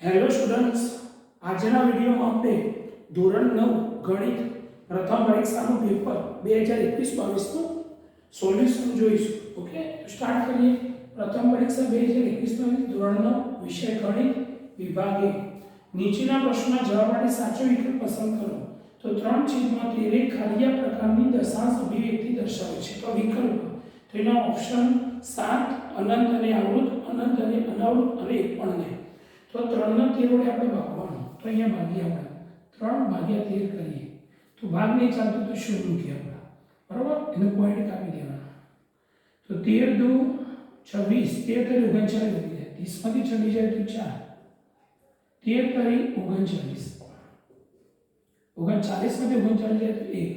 Hello students, આજના વિડીયોમાં આપણે ધોરણ 9 ગણિત પ્રથમ પરીક્ષાનું પેપર 2021-22નું સોલ્યુશન જોઈશું. ઓકે, તો સ્ટાર્ટ કરીએ. પ્રથમ પરીક્ષા 2021-22 ધોરણ 9 વિષય ગણિત વિભાગ 1. નીચેના પ્રશ્નના જવાબ માટે સાચો વિકલ્પ પસંદ કરો. તો 3/13 એક ખાલીયા પ્રકારની દશાંશ અભિવ્યક્તિ દર્શાવે છે. તો વિકલ્પ તો એના ઓપ્શન 7 અનંત અને આવૃત, અનંત અને અનાવૃત અને એક પણ નહીં. तो 3 ના 13 વડે આપણે ભાગવાનું. તો અહીંયા ભાગીએ આપણે 3/13 કરીએ તો ભાગ નહીં ચાલતો તો શું મૂકીએ આપણે, બરાબર? એનો પોઈન્ટ કાપી દેવાનો. તો 13 દુ 26, 13 39 વધી જાય, 30 માંથી 26 જાય તો 4, 13 39, 39 માંથી 39 જાય તો 1,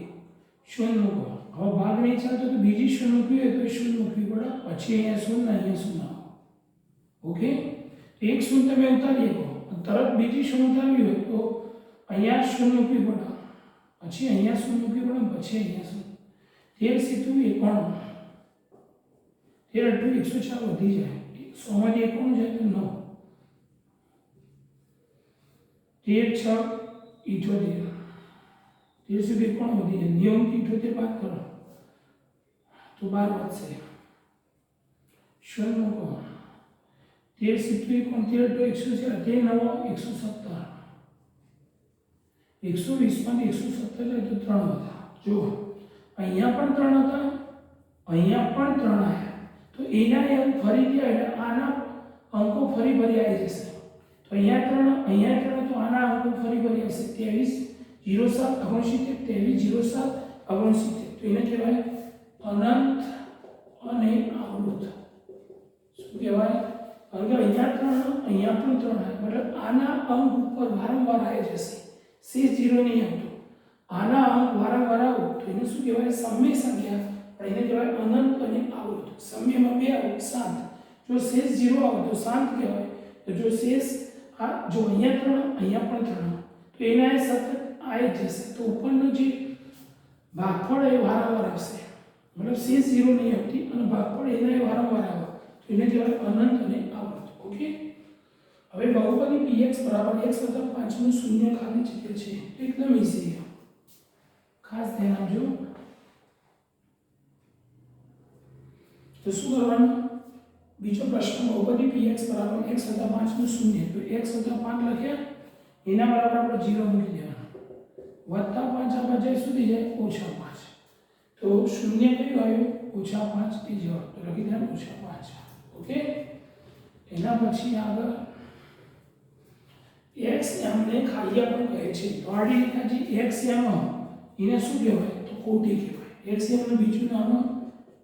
શૂન્ય મૂકો. હવે ભાગ નહીં ચાલતો તો બીજી શૂન્ય મૂકવી હોય તો શૂન્ય મૂકવી પડે, પછી અહીંયા શૂન્ય, અહીંયા શૂન્ય. ઓકે, एक शून्य તમે ઉતારી શકો, તરત બીજી શૂન્ય ઉતારવી હોય તો અહીંયા શૂન્ય મૂકવી પડે, પછી અહીંયા શૂન્ય મૂકવી પડે, પછી અહીંયા શૂન્ય. 13 સીધું 91, 13 × 104 વધી જાય, 100 માંથી 91 જાય તો 9, 13 × 6 78, 13 સુધી 91 વધી જાય, 90 × 78 બાદ કરો તો 12 વધશે, શૂન્ય મૂકો. 13 × 71 તો 104, 13 × 9 117, 120 માંથી 117 જાય તો 3 હતા. જો અહીંયા પણ 3 હતા, અહીંયા પણ 3 આવ્યા, તો એના એમ ફરીથી એટલે આના અંકો ફરી ફરી આવી જશે. તો અહીંયા 3, અહીંયા 3, તો આના અંકો ફરી ફરી આવશે. 23 07 29, 23 07 29. તો એને કહેવાય અનંત અને આવૃત. શું કહેવાય? કારણ કે અહીંયા પણ 3, મતલબ આના અંક ઉપર વારંવાર આવી જશે, શેષ 0 નહીં આવતો. આના અંક વારંવાર આવો તો એને શું કહેવાય? સમય સંખ્યા, પણ એને કહેવાય અનંત અને આવૃત. સમયમાં 2 આવો શાંત, જો શેષ 0 આવે તો શાંત કહેવાય. તો જો શેષ જો અહીંયા 3, અહીંયા પણ 3, તો એના સતત આવી જશે, તો ઉપરનો જે ભાગફળ એ વારંવાર આવશે, મતલબ શેષ 0 નહીં આવતી અને ભાગફળ એના વારંવાર આવે, તો એને કહેવાય અનંત અને આવૃત. ઓકે, હવે બહુપદી px બરાબર x + 5 નું શૂન્ય ખાલી જગ્યા છે. એકદમ ઈઝી, ખાસ ધ્યાન આપજો. તો શું કરવાનું? બીજો પ્રશ્ન, બહુપદી px બરાબર x + 5 નું શૂન્ય. તો x + 5 લખ્યા, એના બરાબર આપણે 0 મૂકી દેવાનું, વત્તા 5 આ બાજુ સુધી જાય -5. તો શૂન્ય કયું આવ્યું? -5 એ જવાબ. તો લખી દેવાનું -5. ઓકે, એના પછી આગળ x m ને ખાલીયા પણ કહે છે. તો આડી રેખા જે x m એને શું કહેવાય? તો કોટી કહેવાય. x m નું બીજું નામ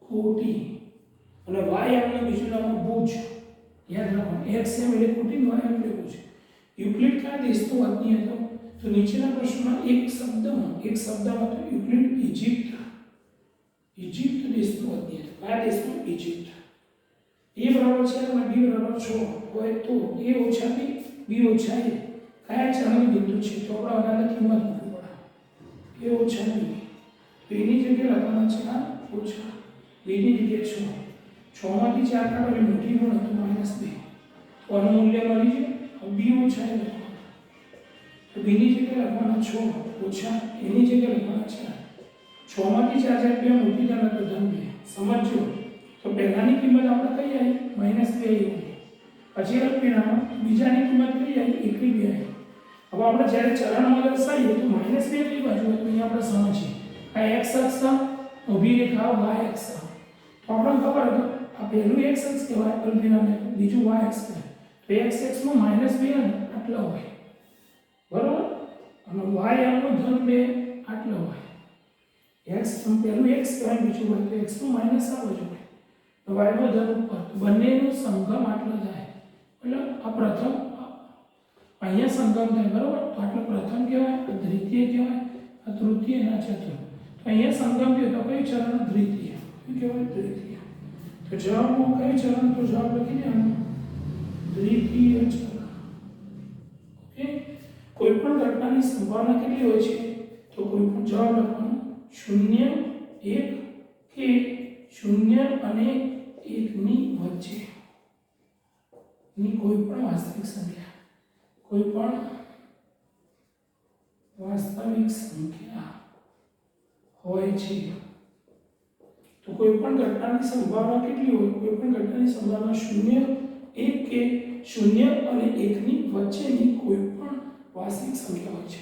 કોટી અને y m નું બીજું નામ ભુજ. યાદ રાખો, x m એટલે કોટી, y m એટલે ભુજ. યુક્લિડ કયા દેશનો વતની હતો? તો નીચેના પ્રશ્નમાં એક શબ્દમાં તો યુક્લિડ ઇજિપ્ત દેશનો વતની હતો. કયા દેશનો? ઇજિપ્ત. a બરાબર છે અને b બરાબર 6 હોય તો a ઓછા b, b ઓછા a કયા ચરણની બિંદુ છે? તો આપણે આની કિંમત મૂકવી પડે. a ઓછા b, તો એની જગ્યાએ લખવાના છે આ ઓછા, b ની જગ્યાએ 6, 6 માંથી 4 કાઢો એટલે મોટી ગુણ તો -2, તો આનું મૂલ્ય મળી જાય. b ઓછા a લખવાનું, તો b ની જગ્યાએ લખવાના 6 ઓછા એની જગ્યાએ લખવાના 4, 6 માંથી 4 જાય 2 મોટી થાય તો ધન 2. સમજો, તો પહેલાની કિંમત આપણે કઈ આવી? -2 આવી. પછી પરિણામ બીજાની કિંમત કઈ આવી? એકલી 2 આવી. હવે આપણે જ્યારે ચરણમાં દર્શાવીએ તો -2 કઈ બાજુ હોય? તો અહીંયા આપણે સમજીએ, આ x અક્ષ, ઊભી રેખા y અક્ષ. તો આપણને ખબર છે આ પહેલું x અક્ષ કહેવાય અલ્પવિરામને, બીજું y અક્ષ કહેવાય. તો x અક્ષમાં -2 આટલો હોય, બરોબર, અને y નો ધન 2 આટલો હોય. x પહેલું x કહેવાય, બીજું y, તો x નું માઈનસ આ બાજુ હોય, તો y નો ધન ઉપર, તો બંનેનો સંગમ આટલો જાય. એટલે આ પ્રથમ અહીંયા સંગમ થાય, બરોબર, તો આટલો પ્રથમ કહેવાય, આ દ્વિતીય કહેવાય, આ તૃતીય અને ચતુર્થ. તો અહીંયા સંગમ થયો તો કયું ચરણ? દ્વિતીય. શું કહેવાય? દ્વિતીય. તો જવાબમાં કયું ચરણ? તો જવાબ લખી દેવાનો દ્વિતીય ચરણ. ઓકે, કોઈ પણ ઘટનાની સંભાવના કેટલી હોય છે? તો કોઈ પણ જવાબ લખવાનો 0, 1 કે 0 અને 1 ની વચ્ચે ની કોઈ પણ વાસ્તવિક સંખ્યા કોઈ પણ વાસ્તવિક સંખ્યા હોય છે તો કોઈ પણ ઘટનાની સંભાવના કેટલી હોય? કોઈ પણ ઘટનાની સંભાવના 0, 1 કે 0 અને 1 ની વચ્ચેની કોઈ પણ વાસ્તવિક સંખ્યા હોય છે.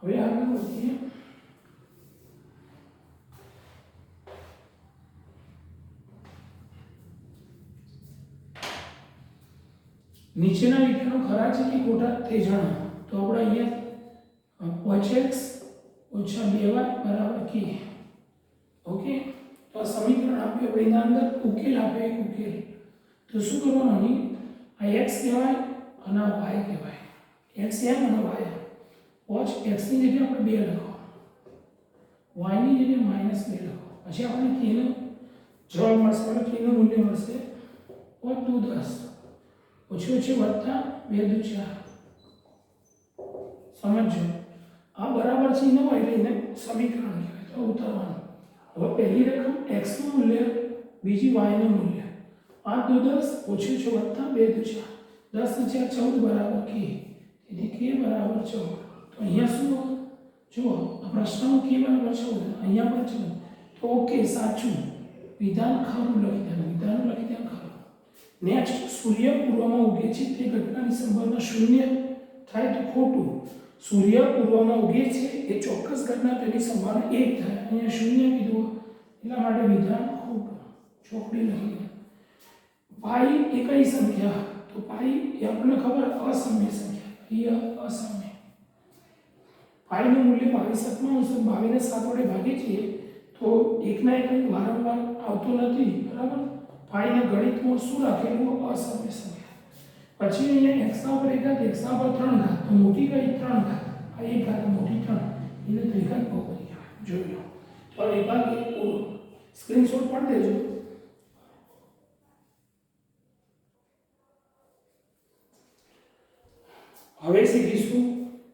હવે આગળ વધીએ. નીચેના વિધાનો ખરા છે કે ખોટા તે જણાવો. તો આપણે અહીંયા 5x ઓછા 2y બરાબર k. ઓકે, તો આ સમીકરણ આપ્યું આપણે એના અંદર ઉકેલ આપે ઉકેલ. તો શું કરવાનું? આ x કહેવાય અને આ y કહેવાય. x એમ અને y એમ. પોચ x ની જગ્યાએ આપણે 2 લખો, y ની જગ્યાએ -2 લખો. પછી આપણે k નો જવાબ મળશે. આપણે k નું મૂલ્ય મળશે 5 2 10 ઓછી ઓછી વત્તા 2 2 4. સમજો આ બરાબર છે ન હોય એટલે એને સમીકરણ કહેવાય. તો ઉતારવાનું. હવે પહેલી રકમ x નું મૂલ્ય, બીજી y નું મૂલ્ય. 5 2 10 ઓછી ઓછી વત્તા 2 2 4. 10 ને 4 14 બરાબર k. તેથી k બરાબર 14. તો અહીંયા શું જુઓ, આ પ્રશ્નમાં k બરાબર 14, અહીંયા પણ 14. તો ઓકે, સાચું વિધાન ખરું લખી દેવાનું. વિધાન લખી દેવાનું ખરું. નેક્સ્ટ, સૂર્ય પૂર્વમાં ઉગે છે તે ઘટનાની સંભાવના 0 થાય તો ખોટું. સૂર્ય પૂર્વમાં ઉગે છે એ ચોક્કસ ઘટના તેની સંભાવના 1 થાય. અહીંયા 0 કીધું એટલા માટે વિધાન ખોટું. ચોકડી લખી. પાઈ એ કઈ સંખ્યા? તો પાઈ એ આપણને ખબર અસમય સંખ્યા. એ અસમય. પાઈનું મૂલ્ય 22/7 22 ને 7 વડે ભાગીએ છીએ તો એકના એક વારંવાર આવતો નથી, બરાબર? પાઈના ગણિતમાં શું રાખેલું? અસમય સંખ્યા. પછી અહીંયા x ના ઉપર 1 ઘાત, x ના ઉપર 3 ઘાત. તો મોટી કઈ? 3 ઘાત. આ 1 ઘાત મોટી 3, એને ત્રિઘાત બહુપદી કહેવાય. જોઈ લો. તો એ ભાગ પૂરો. સ્ક્રીનશોટ પાડી દેજો. હવે શીખીશું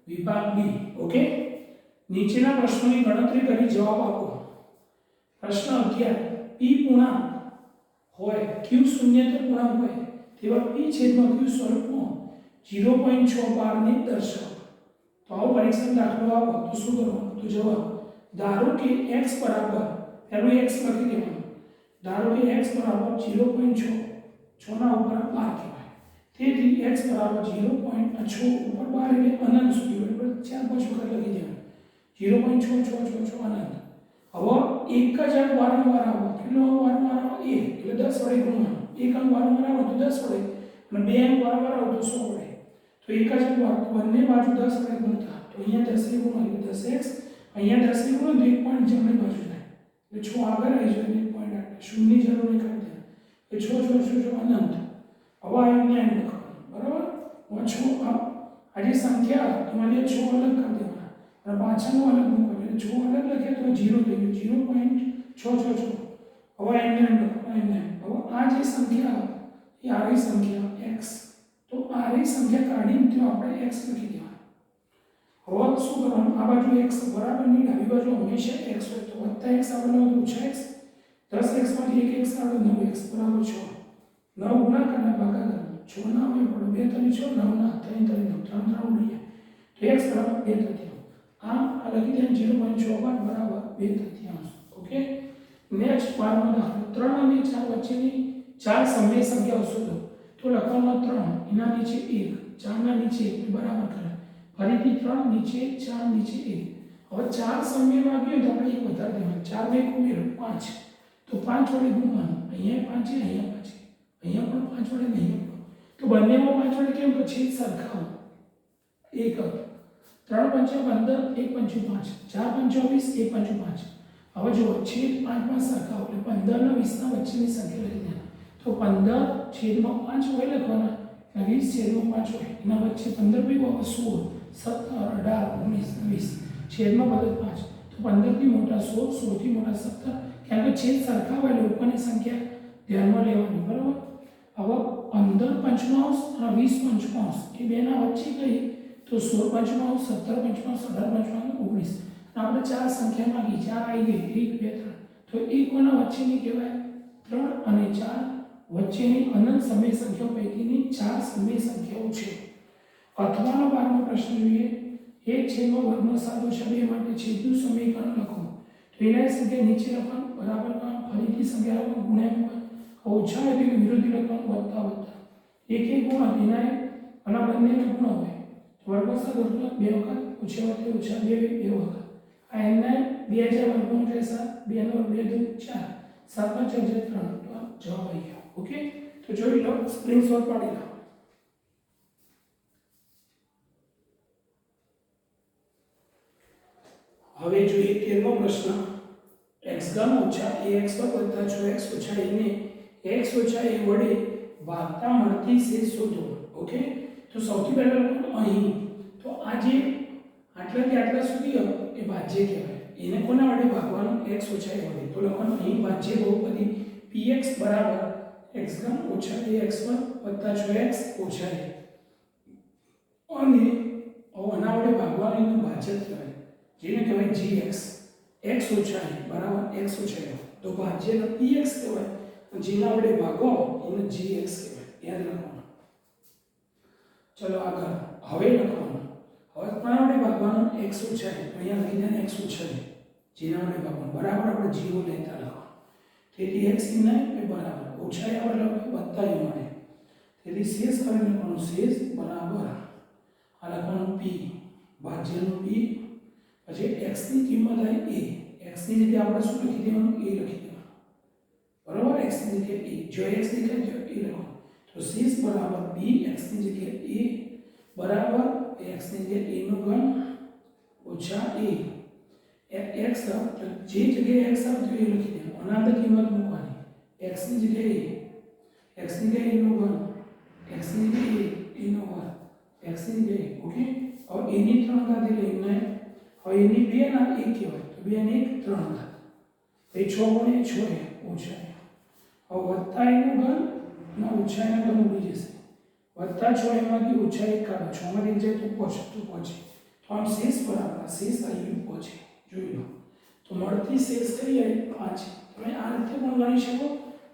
વિભાગ બી. ઓકે, નીચેના પ્રશ્નોની ગણતરી કરી જવાબ આપો. પ્રશ્ન 11, p પૂર્ણાંક હોય, q શૂન્યેતર પૂર્ણાંક હોય તેવા p છેદમાં q સ્વરૂપમાં 0.612 ને દર્શાવો. તો આવો પરીક્ષાનો દાખલો આપો તો શું કરવાનું? તો જવાબ, ધારો કે x બરાબર, પહેલું x લખી દેવાનું. ધારો કે x બરાબર 0.6 ના ઉપર 12 કહેવાય. તેથી x બરાબર 0.6 ઉપર 12 એટલે અનંત સુધી, બરાબર? 4 5 વખત લખી દેવાનું. 0.6 અનંત. હવે એક જ અંક વારંવાર આવે. કેટલો વારંવાર આવે? 1 એટલે 10 વડે ગુણવાનું. એક અંક વારંવાર આવે તો 10 વડે, અને બે અંક વારંવાર આવે તો 100 વડે. તો એક જ અંક બંને બાજુ 10 વડે ગુણતા. તો અહીંયા 10 ને ગુણો એટલે 10x, અહીંયા 10 ને ગુણો તો 1 પોઈન્ટ જમણી બાજુ જાય એટલે 6 આગળ આવી જાય. 1 પોઈન્ટ આગળ શૂન્યની જરૂર નહીં કરી દેવાનું. એટલે 6 અનંત. હવે આ એમને એમ લખવાનું, બરાબર? ઓછું આ જે સંખ્યા એમાંથી 6 અલગ કરી દેવાના અને પાછળનું અલગ મૂકવાનું. એટલે 6 અલગ લખે તો 0 થઈ ગયું. 0.666. હવે એમને એમ લખવાનું. હવે આ જે સંખ્યા એ આવી સંખ્યા x, તો આવી સંખ્યા કાઢીને તો આપણે x લખી દેવાનું. હવે શું કરવાનું? આ બાજુ x બરાબર ની ડાબી બાજુ હંમેશા x હોય તો વત્તા x આવેલો તો ઓછા x. 10x માંથી 1x આવેલો 9x બરાબર 6. 9 ગુણાકારના ભાગાકાર 6 ના આવે પણ 2 3 6 9 ના 3 3 9 3 3 ઉડી તો x બરાબર 2 તૃતીયાંશ. આ લખી દે 0.64 બરાબર 2 તૃતીયાંશ. ઓકે, નેક્સ્ટ 12 દાખલો. 3 અને 4 વચ્ચેની 4 સમય સંખ્યાઓ શોધો. તો લખવાનો 3 એના નીચે 1, 4 ના નીચે 1 બરાબર કરે. ફરીથી 3 નીચે 4 નીચે 1. હવે 4 સમય માંગ્યો તો આપણે 1 વધારે દેવાનું. 4 બે ઉમેરો 5. તો 5 વડે ગુણવાનું. અહીંયા 5 છે, અહીંયા 5 છે, અહીંયા પણ 5 વડે નહીં. તો બંનેમાં 5 વડે કેમ? તો છેદ સરખાવો. 1 3 5 15 1 5 4 5 24 1 5 5. હવે જો છેદ 5 માં સરખાવો એટલે 15 ના 20 ના વચ્ચેની સંખ્યા લખી દેવાના. તો 15 છેદમાં 5 હોય લખવાના, 20 છેદમાં 5 હોય એના વચ્ચે 15 ભેગો 16 17 18 19 20 છેદમાં બધે 5. તો 15 થી મોટા 16, 16 થી મોટા 17. કેમ કે છેદ સરખા હોય એટલે ઉપરની સંખ્યા ધ્યાનમાં લેવાની, બરાબર? હવે 15 પંચમાંશ અને 20 પંચમાંશ એ બેના વચ્ચે કઈ? તો 16 પંચમાંશ 17 પંચમાંશ 18 પંચમાંશ 19. આપણે 4 સંખ્યા માંગી, 4 આવી ગઈ, 1 2 3. તો એ કોના વચ્ચેની કહેવાય? 3 અને 4 વચ્ચેની અનંત સમય સંખ્યાઓ પૈકીની 4 સમય સંખ્યાઓ છે. અથવાનો 12મો પ્રશ્ન જોઈએ. 1/વર્ગનો સાદો ઓછા 2 માટે છેદનું સમીકરણ લખો. તો એના સંખ્યા નીચે લખવાનું, બરાબર કરવાનું, ફરીથી સંખ્યા લખવાનું, ગુણ્યા ઓછા એટલે વિરોધી લખવાનું, વત્તા વત્તા એક ગુણ એના અને બંનેનો ગુણ હોય વર્ગનો સાદો બે વખત ઓછા વત્તા ઓછા બે વખત આ એના 2000 વર્ગનો રહેશે 2 નો 2 2 4 7 5 4 3 તો જવાબ આવી ગયો. ઓકે, તો જોઈ લો, સ્ક્રીનશોટ પાડી લો. હવે જોઈએ 13મો પ્રશ્ન. x ઘન ઓછા ax વર્ગ વત્તા 6x ઓછા a ને x ઓછા a વડે ભાગતા મળતી શેષ શોધો. ઓકે, તો સૌથી પહેલા લખવાનું અહીં. તો આ જે આટલાથી આટલા સુધી એ ભાજ્ય કહેવાય. એને કોના વડે ભાગવાનું? x ઓછા a વડે. તો લખવાનું અહીં ભાજ્ય બહુપદી px બરાબર x ઘન ઓછા ax વર્ગ વત્તા 6x ઓછા a અને આના વડે ભાગવાનું એનું ભાજ્ય કહેવાય, જેને કહેવાય gx. x ઓછા a બરાબર x ઓછા a, તો ભાજ્યનો px કહેવાય, જેના વડે ભાગો એને gx કહેવાય. યાદ રાખવાનું. ચલો આગળ. હવે લખવાનું, હવે કોના વડે ભાગવાનું? x ઓછા a. તો અહીંયા લખી દેવાનું x ઓછા a, જેના વડે ભાગવાનું, બરાબર આપણે 0 લેતા લખવાનું. તેથી x ના એ બરાબર ઓછા a વડે વત્તા a મળે. તેથી શેષ કરીને લખવાનું શેષ બરાબર આ લખવાનું p ભાજ્યનું p, પછી x ની કિંમત આવી a. x ની જગ્યાએ આપણે શું લખી દેવાનું? a લખી દેવાનું, બરાબર. x ની જગ્યાએ a, જો x ની જગ્યાએ a લખવાનું, તો શેષ બરાબર b x ની જગ્યાએ a બરાબર x ની જગ્યાએ a નો ઘન ઓછા a x, તો જે જગ્યાએ x આવે તો એ લખી દેવાનું, અનંત કિંમત મૂકવાની. x ની જગ્યાએ a, x ની જગ્યાએ a નો ઘન, x ની જગ્યાએ a નો વર્ગ, x ની જગ્યાએ. ઓકે, હવે a ની 3 ઘાત એટલે એમને, હવે એની 2 ના 1 કહેવાય, તો 2 ની 3 ઘાત, તો 6 ગુણ્યા 6 ઓછા. હવે વત્તા એનું ઘન ના ઓછા એના ઘન ઉડી જશે, વત્તા 6 એમાંથી ઓછા 1 કાઢો, 6 માંથી જાય તો પહોંચે, તો આમ શેષ બરાબર શેષ આવી પહોંચે. જોઈ લો, તો મળતી શેષ કઈ આવી? 5. તમે આ રીતે પણ ગણી શકો,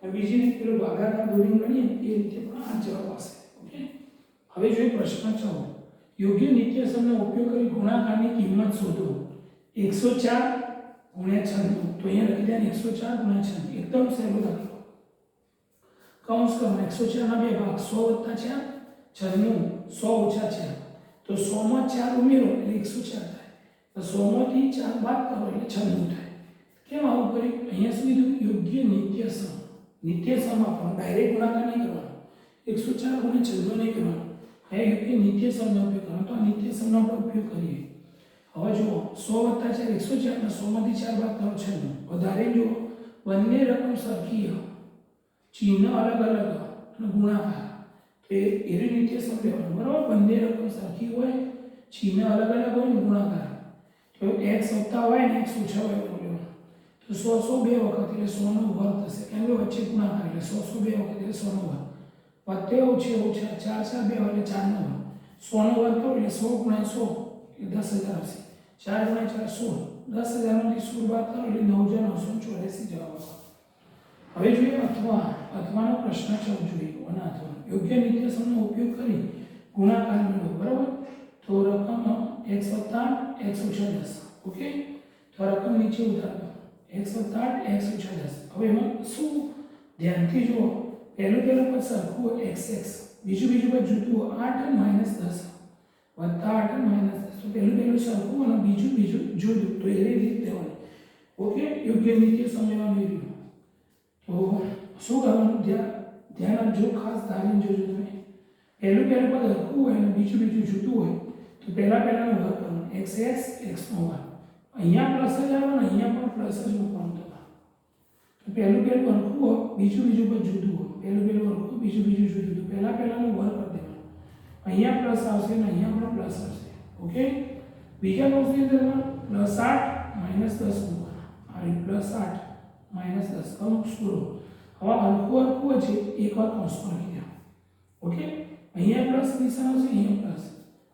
અને બીજી રીતે પેલો ભાગાકાર દોરીને ગણીએ એ રીતે પણ આ જવાબ આવશે. ઓકે, હવે જોઈએ પ્રશ્ન 14. યોગ્ય નિત્યસમનો ઉપયોગ કરી ગુણાકારની કિંમત શોધો. 104 ગુણ્યા 96, તો અહીંયા લખી દે 104 ગુણ્યા 96, એકદમ સહેલો દાખલો. કૌંસ કરવાનો, 104 ના બે ભાગ 100 વત્તા 4 96 100 ઓછા 4, તો 100 માં 4 ઉમેરો એટલે 104 થાય, તો 100 માંથી 4 બાદ કરો એટલે 96 થાય. કેમ આવું કર્યું? અહીંયા શું કીધું? યોગ્ય નિત્યસમ. નિત્યસમ આપણને ડાયરેક્ટ ગુણાકાર નહીં કરવાનો, 104 ગુણ્યા 96 નહીં કરવાનો, હા યોગ્ય નિત્યસમનો ઉપયોગ કરવાનો. તો આ નિત્યસમનો આપણે ઉપયોગ કરીએ. હવે જુઓ, 100 વત્તા 4 104, ને 100 માંથી 4 બાદ કરો 96. વધારે જુઓ, બંને રકમ સરખી, ચિહ્ન અલગ અલગ અને ગુણાકાર, તો એ નિત્યસમ લેવાનું, બરાબર. બંને રકમ સરખી હોય, ચિહ્ન અલગ અલગ હોય ને ગુણાકાર, તો x વત્તા હોય ને x ઓછા હોય લેવાનું. તો 100 બે વખત એટલે 100 નો વર્ગ થશે, કેમ કે વચ્ચે ગુણાકાર એટલે 100 બે વખત એટલે 100 નો વર્ગ, વત્તે ઓછે ઓછા 4 4 બે એટલે 4 નો વર્ગ, 100 નો વર્ગ કરો એટલે 100 ગુણ્યા 100 એટલે 10,000 આવશે. 4 ગુણ્યા 4 16, 10,000 માંથી 16 બાદ કરો એટલે 9,984 જવાબ આવશે. હવે જોઈએ અથવાનો પ્રશ્ન 14 જોઈએ. કોના અથવાનો? યોગ્ય નિત્યસમનો ઉપયોગ કરી ગુણાકાર મેળવો, બરાબર. તો રકમ x વત્તા 8 x ઓછા 10. ઓકે, તો રકમ નીચે ઉતારો, x વત્તા 8 x ઓછા 10. હવે એમાં શું ધ્યાનથી જુઓ, પહેલું પદ સરખું હોય xx, બીજું પદ જુદું હોય 8 માઇનસ 10 વત્તા 8 માઇનસ 10, તો પહેલું સરખું અને બીજું જુદું, તો એવી રીતે લેવાની. ઓકે, યોગ્ય નિત્યસમ લેવાનું એવી. તો શું કરવાનું? ધ્યાન આપજો, ખાસ ધારીને જોજો તમે. પહેલું પદ સરખું હોય અને બીજું જુદું હોય, તો પહેલાનો વર્ગ કરવાનો, xx x નો વર્ગ. અહીંયા પ્લસ જ આવવાનો, અહીંયા પણ પ્લસ જ મૂકવાનું તમારે. તો પહેલું સરખું હોય, બીજું પદ જુદું હોય, પહેલું સરખું, બીજું જુદું, તો પહેલાનો વર્ગ કરી દેવાનો. અહીંયા પ્લસ આવશે અને અહીંયા પણ પ્લસ આવશે. ઓકે, બીજા કૌંસની અંદર +8 - 10 મૂકવાના, આ +8 - 10 કૌંસ પૂરો. હવે હરખું છે, એકવાર કૌંસમાં લખી દેવાનું. ઓકે, અહીંયા પ્લસ નિશાન આવશે, અહીંયા પ્લસ.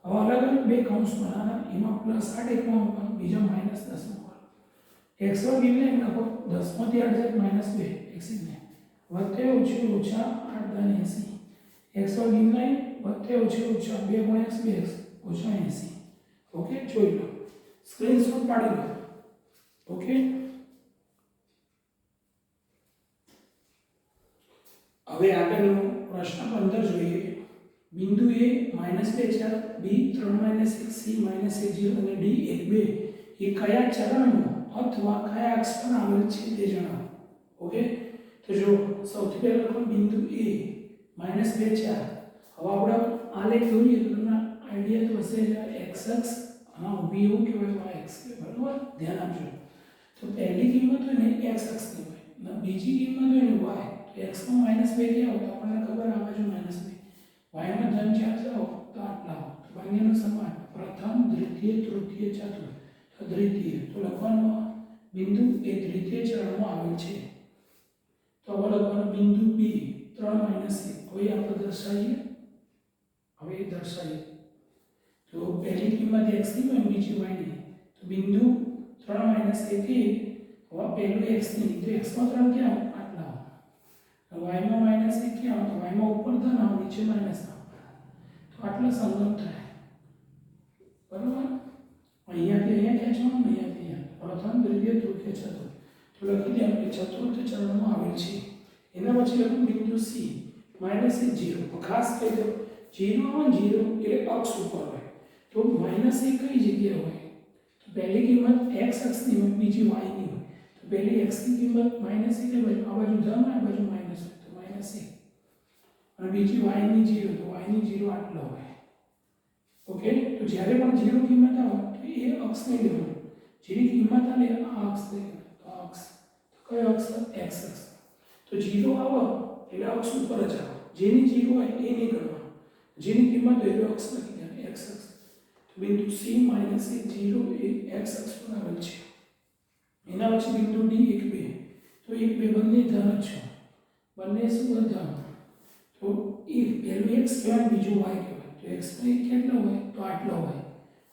હવે અલગ અલગ બે કૌંસ બનાવવાના, એમાં +8 એકમાં મૂકવાનું, બીજા -10 મૂકવાનું. x વર્ગ એટલે એમ લખો 10 માંથી 8 જાય -2 x ને વત્તે ઓછે ઓછા 8 × 80, x / 9 વત્તે ઓછે ઓછા 2 × x 2x ઓછા 80. ઓકે, જોઈ લો, સ્ક્રીનશોટ પાડી લો. ઓકે, હવે આગળનો પ્રશ્ન 15 જોઈએ. બિંદુ A -2 4, B 3 - 1, C -1 0 અને D 1 2 એ કયા ચરણમાં અથવા કયા અક્ષ પર આવેલ છે તે જણાવો. ઓકે, તો જો સૌથી પહેલા લખો બિંદુ A -2 4. હવે આપણે આલેખ જોઈએ તો તમને આઈડિયા તો હશે x અક્ષ અને ઊભી એવું કહેવાય y અક્ષ, બરાબર? ધ્યાન આપજો. તો પહેલી કિંમત હોય ને x અક્ષની હોય અને બીજી કિંમત હોય ને y. તો x માં -2 ક્યાં હોય તો આપણને ખબર આ બાજુ -2, y માં ધન 4 જાઓ તો આટલા હોય. તો બંનેનો સમાન પ્રથમ, દ્વિતીય, તૃતીય, ચતુર્થ. તો દ્વિતીય તો લખવાનું બિંદુ એ દ્વિતીય ચરણમાં આવેલ છે. તો હવે લખવાનું બિંદુ B 3 - 1. હવે આપણે દર્શાવીએ. તો પહેલી કિંમત x ની હોય બીજી y ની. તો બિંદુ 3 - 1 થી હવે પહેલું x ની, તો x માં 3 ક્યાં હોય આટલા હોય. y માં -1 ક્યાં હોય તો y માં ઉપર ધન આવે નીચે માઈનસ આવે. તો આટલા સંગમ થાય, બરાબર? અહીંયાથી અહીંયા ખેંચવાનું, અહીંયાથી અહીંયા. પ્રથમ, દ્વિતીય, તૃતીય, ચતુર્થ. તો લખી દે આપણે ચતુર્થ ચરણમાં આવેલ છે. એના પછી લખું બિંદુ C -1 0. ખાસ કહી દો 0 0 એટલે અક્ષ ઉપર હોય. તો -1 કઈ જગ્યાએ હોય તો પહેલી કિંમત x અક્ષની હોય બીજી y ની હોય. તો પહેલી x ની કિંમત -1 એટલે આ બાજુ ધન આ બાજુ માઈનસ હોય તો -1 અને બીજી y ની 0 તો y ની 0 આટલો હોય. ઓકે, તો જ્યારે પણ 0 કિંમત આવે તો એ અક્ષ ને લેવાનું. જેની કિંમત આવે આ અક્ષ લેવાનું. તો અક્ષ તો કયો અક્ષ x અક્ષ. તો 0 આવે એટલે અક્ષ ઉપર જ આવે. જેની 0 હોય એ નહીં ગણવાનું. જેની કિંમત હોય એ અક્ષ લખી દેવાનું x અક્ષ. તો બિંદુ C -1 0 એ x અક્ષ પર આવેલ છે. એના પછી બિંદુ D 1 2. તો 1 2 બંને ધન છે. બંને શું ધન. તો એ પહેલું x કહેવાય બીજું y કહેવાય. તો x માં 1 કેટલો હોય તો આટલો હોય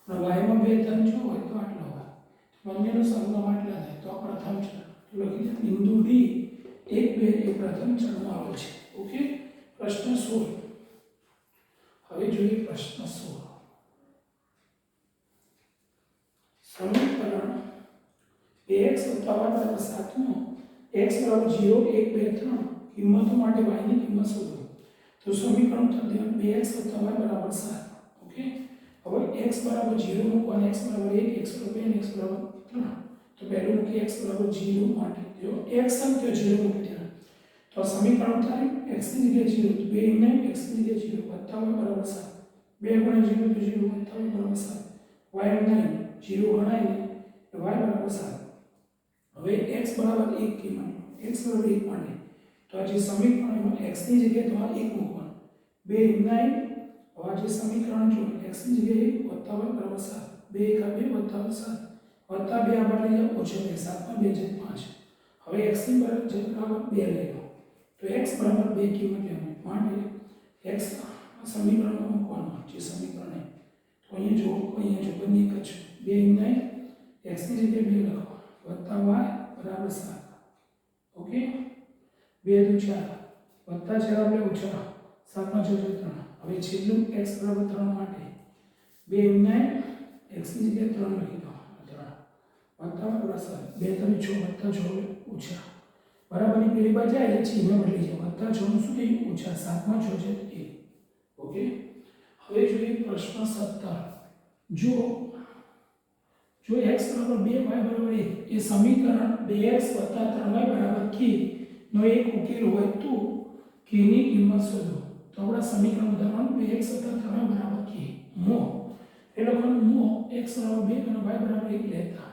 અને y માં 2 ધન જો હોય તો આટલો હોય. તો બંનેનો સંગમ આટલા થાય. તો આ પ્રથમ ચરણ. તો લખી દે બિંદુ D 1 2 એ પ્રથમ ચરણમાં આવેલ છે. ઓકે, પ્રશ્ન 16. હવે જોઈએ પ્રશ્ન 16. સમીકરણ 2x + y = 7 નો x = 0 1 2 3 કિંમતો માટે y ની કિંમત શોધો. તો સમીકરણ ઉત્તર દેવાનું 2x + y = 7. ઓકે, હવે x = 0 મૂકવાનું, x = 1, x = 2 અને x = 3. તો પહેલું મૂકી x = 0 માટે જો x સંખ્યા 0 મૂકી દેવાનું. તો સમીકરણ ઉતારી x ની જગ્યાએ 0 તો 2 * x ની જગ્યાએ 0 + y = 7. 2 × 0 તો 0 + y = 7. y = 9 0 ગણાય ને તો y = 7. હવે x = 1 કિંમત x = 1 માટે તો આ જે સમીકરણમાં x ની જગ્યાએ તમારે 1 મૂકવાનું. 2 * 9 આ જે સમીકરણ જો x ની જગ્યાએ 1 + y = 7. 2 × 2 + 7 વત્તા 2 આ બાજુ લઈ જાઓ ઓછા 2 7 માં 2 = 5. હવે x ની બરાબર 2 લઈ લો. તો x = 2 કિંમત લેવાની. માટે x સમીકરણમાં મૂકવાનું જે સમીકરણ તો અહીંયા જો બંને એક જ 2 * 9 x ની જગ્યાએ 2 લખો વત્તા y = 7. ઓકે, 2 * 4 વત્તા 4 આપણે ઓછા 7 માં 6 = 3. હવે છેલ્લું x = 3 માટે 2 * 9 x ની જગ્યાએ 3 લખી દો. 3 વત્તા y = 7. 2 * 3 6 વત્તા 6 ઓછા બરાબરની પેલી બાજુ જાય એટલે ચિહ્ન બદલી જાય. વત્તા 6 નું શું થયું ઓછા 7 માં 6 = 1. ઓકે, હવે જોઈએ પ્રશ્ન 17. જો x = 2 y = 1 એ સમીકરણ 2x + 3y = k નો એક ઉકેલ હોય તો k ની કિંમત શોધો. તો આપણા સમીકરણ ઉદાહરણ 2x + 3y = k મો એ લોકોનું મો x = 2 અને y = 1 લેતા.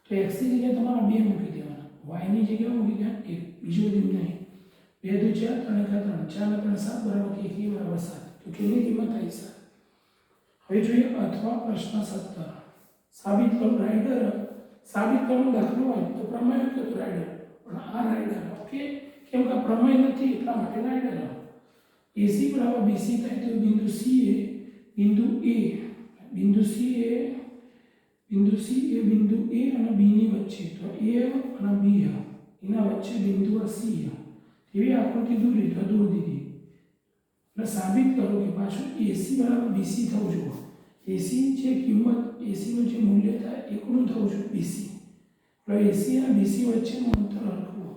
તો x ની જગ્યાએ તમારે 2 મૂકી દેવાના, y ની જગ્યાએ મૂકી દેવાના 1. બીજું બધું નહીં. 2 * 4 3 * 3 4 * 3 7 = k, k = 7. તો k ની કિંમત આવી 7. હવે જોઈએ અથવા પ્રશ્ન 17. સાબિત કરો રાઇડર. સાબિત કરવાનો દાખલો હોય તો પ્રમેય હતો રાઇડર, પણ આ રાઇડર. ઓકે, કેમ કે પ્રમેય નથી એટલા માટે રાઇડર. AC = BC થાય તો બિંદુ C એ બિંદુ A બિંદુ C એ બિંદુ A અને B ની વચ્ચે. તો A અને B એના વચ્ચે બિંદુ C એવી આકૃતિ દોરી દીધી. એટલે સાબિત કરો કે પાછું એસી બરાબર બીસી થવું જોઈએ. એસી જે કિંમત એસીનું જે મૂલ્ય થાય એકનું થવું જોઈએ બીસી. એટલે એસી અને બીસી વચ્ચેનું અંતર હરખું.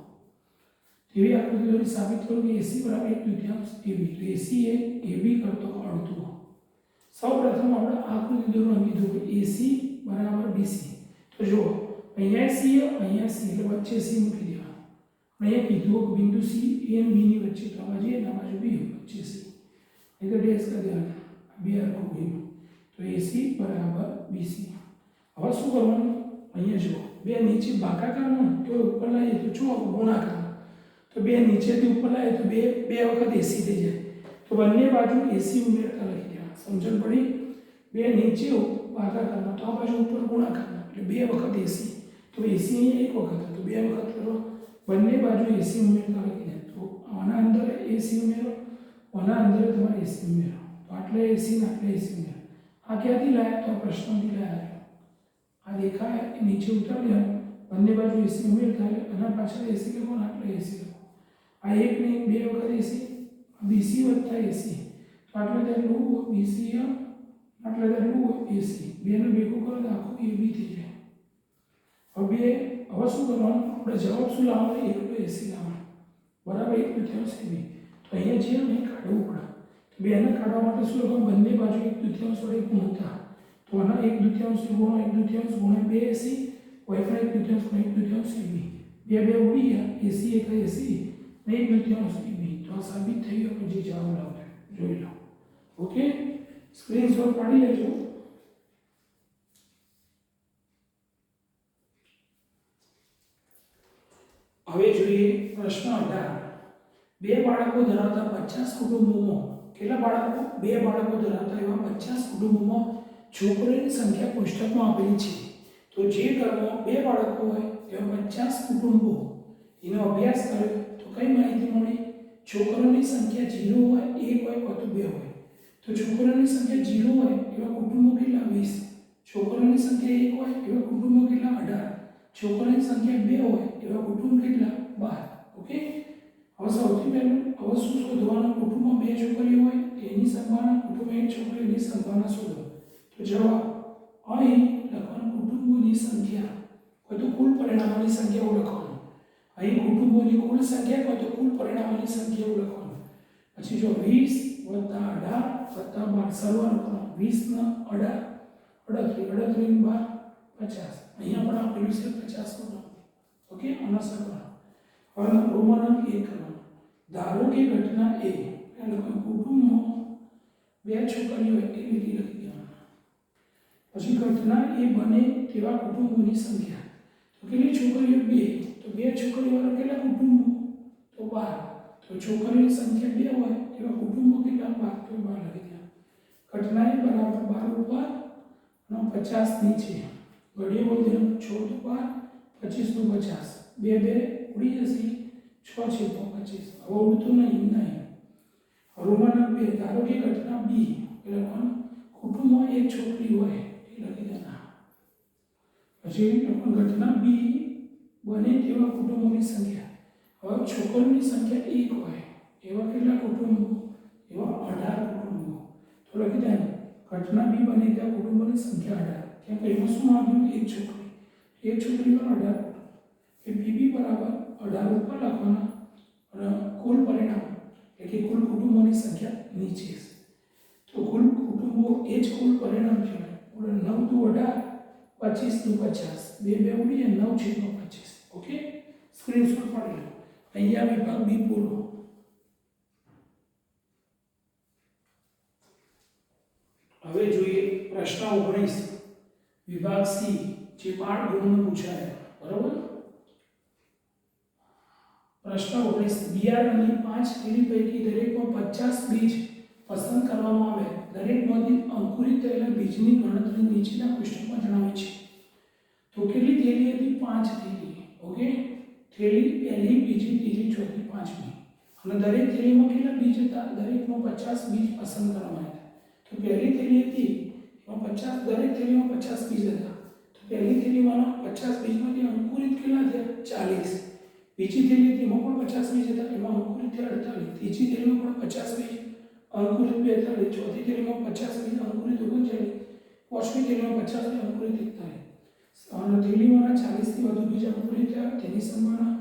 એવી આકૃતિ દોરી સાબિત કરો કે એસી બરાબર 1/2 એબી. તો એસી એ એબી કરતો અડધું. સૌ પ્રથમ આપણે આકૃતિ દોરવાનું કીધું કે એસી બરાબર બીસી. તો જો અહીંયા સી અહીંયા સી એટલે વચ્ચે સી મૂકી દેવાનું. અહીંયા કીધું કે બિંદુ સી એ અને બી ની વચ્ચે તો આ બાજુ એ ના બાજુ બી વચ્ચે સી. એટલે ડેશ કરી દેવાનું. બે હરખું ગયું. તો એસી બરાબર બીસી. હવે શું કરવાનું? અહીંયા જુઓ બે નીચે ભાગાકારનો તો ઉપર લાવીએ તો જો ગુણાકાર. તો બે નીચેથી ઉપર લાવીએ તો બે વખત એસી થઈ જાય. તો બંને બાજુ એસી ઉમેરતા લખી દેવા. સમજણ પડી? બે નીચે ભાગાકારનો તો આ બાજુ ઉપર ગુણાકારનો એટલે બે વખત એસી. તો એસી અહીંયા એક વખત તો બે વખત કરો. બંને બાજુ એસી ઉમેરતા લખી દે. તો આના અંદર એસી ઉમેરો, આના અંદર તમારે એસી ઉમેરો. તો આટલે એસી ને આટલે એસી ઉમેરો. આ ક્યાંથી લાયા? તો પ્રશ્નથી લાયા. આ દેખાય એ નીચે ઉતારી દેવાનું. બંને બાજુ એસી ઉમેરતા આના પાછળ એસી લખો ને આટલે એસી લખો. આ એક ને એક બે વખત એસી, બીસી વત્તા એસી. તો આટલે તેટલું બીસી આટલે તેટલું એસી. બેને ભેગું કરો તો આખું એબી થઈ જાય. હવે શું કરવાનું? આપણે જવાબ શું લાવવાનો? 1/80 લાવવાનો. બરાબર 1/2 એબી. તો અહીંયા જે નહીં કાઢવું પડે. તો બેને કાઢવા માટે શું લખવાનું? બંને બાજુ 1/2 વડે ગુણતા. તો આના 1/2 ગુણો 1/2 ગુણ્યા 2 એસી. y પણ 1/2 ગુણ્યા 1/2 એબી. બે ઉડી ગયા. એસી એક એસી ને 1/2 એબી. તો આ સાબિત થઈ ગયો. પછી જવાબ લાવજો. જોઈ લો. ઓકે, સ્ક્રીનશોટ પાડી લેજો. હવે જોઈએ પ્રશ્ન 18. બે બાળકો ધરાવતા 50 કુટુંબોમાં કેટલા બાળકો? બે બાળકો ધરાવતા એવા 50 કુટુંબોમાં છોકરીઓની સંખ્યા કોષ્ટકમાં આપેલી છે. તો જે ઘરમાં બે બાળકો હોય એવા 50 કુટુંબો એનો અભ્યાસ કર્યો તો કઈ માહિતી મળી? છોકરીઓની સંખ્યા 0 હોય, 1 હોય અથવા 2 હોય. તો છોકરીઓની સંખ્યા 0 હોય એવા કુટુંબો કેટલા? 20. છોકરીઓની સંખ્યા 1 હોય એવા કુટુંબો કેટલા? 18. છોકરીઓની સંખ્યા 2 હોય એવા કુટુંબ કેટલા? 12. ઓકે, હવે સૌથી પહેલું હવે શું શોધવાનું? કુટુંબમાં બે છોકરીઓ હોય એની સંભાવના, કુટુંબમાં એક છોકરીની સંભાવના શોધો. તો જવાબ અહીં લખવાનું કુટુંબોની સંખ્યા કોઈ તો કુલ પરિણામોની સંખ્યા લખવાનું. અહીં કુટુંબોની કુલ સંખ્યા કોઈ તો કુલ પરિણામોની સંખ્યા લખવાનું. પછી જો 20 + 18 + 12 સરવાળો કરો. 20 ના 18 38 38 12 50. અહીંયા પણ આપેલું છે 50 કુટુંબ. ઓકે, આનો સરવાળો. હવે રોમન અંક 1 કરવાનો. ધારો કે ઘટના A એટલે કુટુંબમાં બે છોકરીઓ હોય એવી રીતે લખી દેવાનું. પછી ઘટના A બને તેવા કુટુંબોની સંખ્યા. તો કેટલી છોકરીઓ? 2. તો બે છોકરીઓવાળા કેટલા કુટુંબો? તો 12. તો છોકરીઓની સંખ્યા 2 હોય એવા કુટુંબો કેટલા? 12. તો 12 લખી દેવાનું. ઘટના A બરાબર 12 ઉપર અને 50 નીચે. ઘડીએ બોલ દેવાનું. 6 × 12 25 × 50. બે ઉડી જશે. 6 છે તો 25. હવે ઉડતું નહીં. રોમન અંક 2. ધારો કે ઘટના B એટલે કુટુંબમાં એક છોકરી હોય એ લખી દેના. પછી ઘટના B બને તેવા કુટુંબોની સંખ્યા. હવે છોકરીઓની સંખ્યા 1 હોય એવા કેટલા કુટુંબો? એવા 18 કુટુંબો. તો લખી દેવાનું ઘટના B બને તેવા કુટુંબોની સંખ્યા 18. ત્યાં કઈમાં શું આવ્યું? એક છોકરી. એક છોકરી પર 18 કુટુંબ. એ બીબી બરાબર 18 ઉપર લખવાના અને કુલ પરિણામ એટલે કે કુલ કુટુંબોની સંખ્યા નીચે છે. તો કુલ કુટુંબો એ જ કુલ પરિણામ કહેવાય. 9 × 18 25 × 50. બે ઉડી જાય. 9 છે તો 25. ઓકે, સ્ક્રીનશોટ પાડી લો. અહીંયા વિભાગ બી પૂરો. હવે જોઈએ પ્રશ્ન 19 વિભાગ સી જે 5 ગુણનો પૂછાય. બરાબર. પ્રશ્ન 19 બિયારણની 5 થેલી પૈકી દરેકમાં 50 બીજ પસંદ કરવામાં આવે. દરેકમાંથી અંકુરિત થયેલા બીજની ગણતરી નીચેના કોષ્ટકમાં જણાવી છે. તો કેટલી થેલી હતી? 5 થેલી. ઓકે, થેલી પહેલી, બીજી, ત્રીજી, ચોથી, પાંચમી. અને દરેક થેલીમાં કેટલા બીજ હતા? દરેકમાં 50 બીજ પસંદ કરવામાં આવ્યા. તો પહેલી થેલી હતી એમાં 50, દરેક થેલીમાં 50 બીજ હતા. તો પહેલી થેલીમાંના 50 બીજમાંથી અંકુરિત કેટલા થયા? 40. બીજી થેલી હતી એમાં પણ 50 બીજ હતા, એમાં અંકુરિત થયા 48. ત્રીજી થેલીમાં પણ 50 બીજ અંકુરિત 42, ચોથી થેલીમાં 50 બીજ અંકુરિત 39, પાંચમી થેલીમાં 50 બીજ અંકુરિત 41, અને થેલીમાંના 40 થી વધુ બીજ અંકુરિત થયા તેની સંભાવના,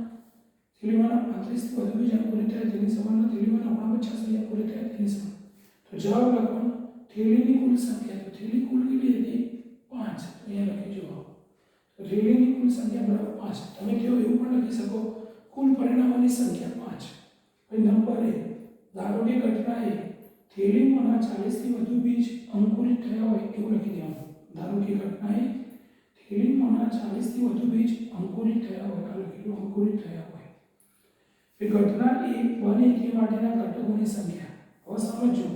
થેલીમાંના 35 થી વધુ બીજ અંકુરિત થયા તેની સંભાવના, થેલીમાંના 49 બીજ અંકુરિત થયા તેની સંભાવના. તો જવાબ લખવાનો થેલીની કુલ સંખ્યા, તો થેલી કુલ કેટલી હતી 5, તો અહીંયા લખી જુઓ. તો થેલીની કુલ સંખ્યા બરાબર 5. તમે તેઓ એવું પણ લખી શકો કુલ પરિણામોની સંખ્યા 5. હવે નંબર એ ધારો કે ઘટના એ થેલીમાંના 40 થી વધુ બીજ અંકુરિત થયા હોય એવું લખી દેવાનું. ધારો કે ઘટના એ થેલીમાંના 40 થી વધુ બીજ અંકુરિત થયા હોય, આ લખેલું અંકુરિત થયા હોય. એ ઘટના એ બને તે માટેના ઘટકોની સંખ્યા. હવે સમજો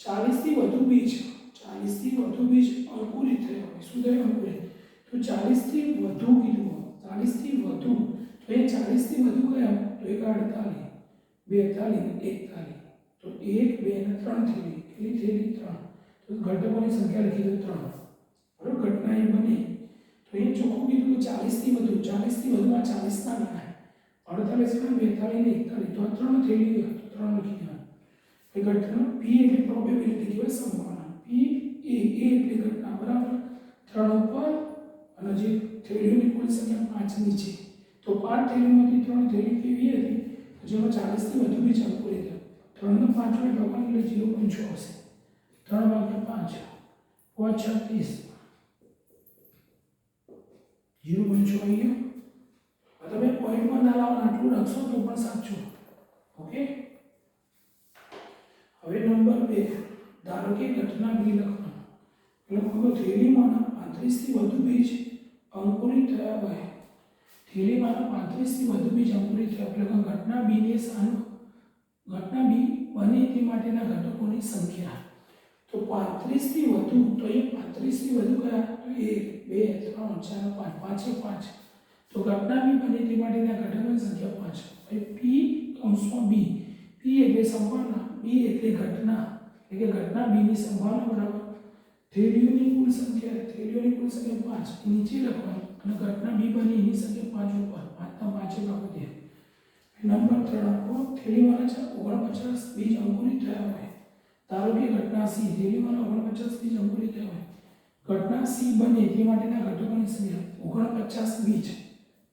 40 થી વધુ બીજ, 40 થી વધુ બીજ અંકુરિત થયા હોય. શું થયું અંકુરિત? તો 40 થી વધુ કીધું, 40 થી વધુ, તો એ 40 થી વધુ કયા? તો એક 48, 42, 41. તો 1, 2 અને 3 થેલી, કેટલી થેલી 3. તો ઘટકોની સંખ્યા લખી દો 3. બરાબર, ઘટના એ બની. તો એ ચોખ્ખું કીધું કે 40 થી વધુ, 40 થી વધુમાં 40 ના ગણાય, 48 ના 42 ને 41, તો આ 3 થેલી, તો 3 લખી દેવાનું. એ ઘટના P એટલે પ્રોબેબિલિટી કહેવાય, સંભાવના. P એ એટલે ઘટના, બરાબર, 3 ઉપર અને જે થેલીઓની કુલ સંખ્યા 5 ની છે. તો 5 થેલીમાંથી 3 થેલી કેવી હતી? જેમાં 40 થી વધુ બીજ અંકુરિત થયા. 3 ને 5 વડે ભાગવાનું એટલે 0.6 હશે. 3 ભાગ્યા 5, 5 6 30, 0.6 આવી ગયો. તમે પોઈન્ટમાં ના લાવો, આટલું લખશો તો પણ સાચું. ઓકે. હવે નંબર 2, ધારો કે ઘટના બી લખવાનું. એટલે થેલીમાંના 35 થી વધુ બીજ અંકુરિત થયા હોય, થેલીમાંના 35 થી વધુ બીજ અંકુરિત થયા એટલે ઘટના બી ને સાનો, ઘટના બી બને તે માટેના ઘટકોની સંખ્યા. તો 35 થી વધુ, તો એ 35 થી વધુ કયા? તો 1, 2, 3, 4, 5, 5 એ 5. તો ઘટના બી બને તે માટેના ઘટકોની સંખ્યા 5. હવે P કૌંસમાં B, P એટલે સંભાવના, B એટલે ઘટના, એટલે કે ઘટના B ની સંભાવના બરાબર થેલીઓની કુલ સંખ્યા, થેલીઓની કુલ સંખ્યા 5 નીચે લખવાનું, અને ઘટના B બની એની સંખ્યા 5 ઉપર, 5 ના 5 ભાગો દે. નંબર 3 આપો, થેલીમાંના 49 બીજ અંકુરિત થયા હોય. ધારો કે ઘટના C, થેલીમાંના 49 બીજ અંકુરિત થયા હોય. ઘટના C બને તે માટેના ઘટકોની સંખ્યા 49 બીજ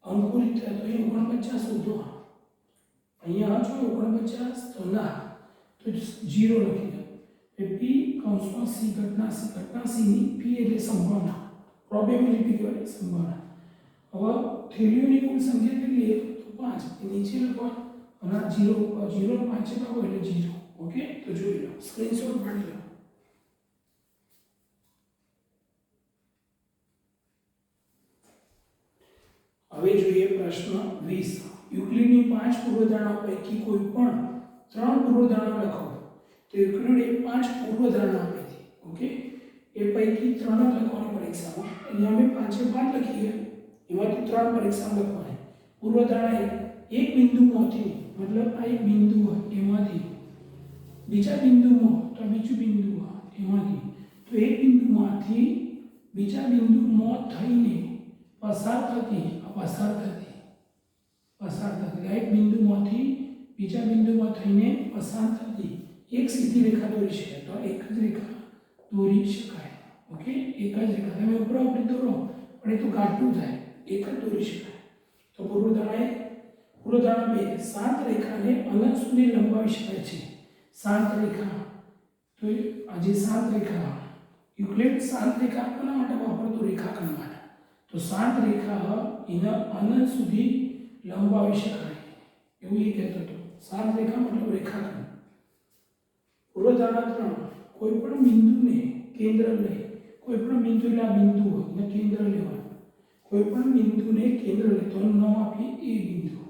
અંકુરિત થયા, તો એ 49 શોધો. અહીંયા જો 49 તો ના, તો 0 લખી દો. P કૌંસમાં C, ઘટના C ની P એટલે સંભાવના, પ્રોબેબિલિટી કહેવાય, સંભાવના. હવે થેલીઓની કુલ સંખ્યા કેટલી? તો 5, એ નીચે લખવાનું, અને 0 ઉપર 0 ને 5 ભાગો એટલે 0. ઓકે, તો જોઈ લો, સ્ક્રીનશોટ પાડી લો. હવે જોઈએ પ્રશ્ન 20. યુક્લિડની 5 પૂર્વધારણાઓ પૈકી કોઈ પણ 3 પૂર્વધારણા લખો. તો યુક્લિડે 5 પૂર્વધારણા આપી હતી. ઓકે, એ પૈકી 3 જ લખવાની પરીક્ષામાં. અહીંયા અમે 5 લખીએ, એમાંથી 3 પરીક્ષામાં લખવાની. પૂર્વધારણા એક બિંદુમાંથી, મતલબ આ એક બિંદુ હોય એમાંથી બીજા બિંદુમાં, તો બીજું બિંદુ હોય એમાંથી, તો એક બિંદુમાંથી બીજા બિંદુમાં થઈને પસાર થતી, એક બિંદુમાંથી બીજા બિંદુમાં થઈને પસાર થતી એક સીધી રેખા દોરી શકાય. તો એક જ રેખા દોરી શકાય. ઓકે, એક જ રેખા, તમે ઉપરા ઉપરી દોરો પણ એ તો ઘાટું થાય, એક જ દોરી શકાય. તો પૂર્વધારણા 2, શાંત રેખાને અનંત સુધી લંબાવી શકાય છે. શાંત રેખા, તો આ જે શાંત રેખા, યુક્લિડ શાંત રેખા કોના માટે વાપરતો? રેખાખંડ માટે. તો શાંત રેખા એના અનંત સુધી લંબાવી શકાય એવું એ કહેતો હતો. શાંત રેખા મતલબ રેખાખંડ. પૂર્વધારણા 3, કોઈ પણ બિંદુને કેન્દ્ર લઈ, કોઈ પણ બિંદુ એટલે આ બિંદુ હોય એને કેન્દ્ર લેવાનું. કોઈ પણ બિંદુને કેન્દ્ર લે તો નામ આપીએ એ બિંદુ,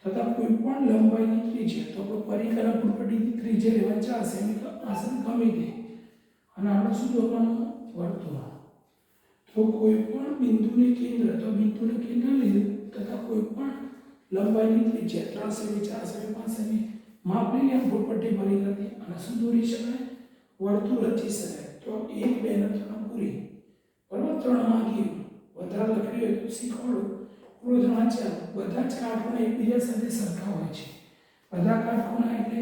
તથા કોઈ પણ લંબાઈની ત્રિજ્યા, તો પરિઘના પ્રોપર્ટીની ત્રિજ્યા લેવા ચાલશે, એમ તો આસન ગમે તે, અને આપણે શું દોરવાનું? વર્તુળ. તો કોઈ પણ બિંદુને કેન્દ્ર, તો બિંદુને કેન્દ્ર લીધું, તથા કોઈ પણ લંબાઈની ત્રિજ્યા 3 સેમી, 4 સેમી, 5 સેમી માપ લઈને પ્રોપર્ટી ભરી હતી, અને શું દોરી શકાય? વર્તુળ રચી શકાય. તો 1, 2 અને 3 પૂરી, બરાબર. 3 માં ગયું, વધારે લખ્યું હોય તો શીખવાડું. પૂર્વધારણા 4, બધા જ કાટખૂણા એકબીજા સાથે સરખા હોય છે. બધા કાટખૂણા એટલે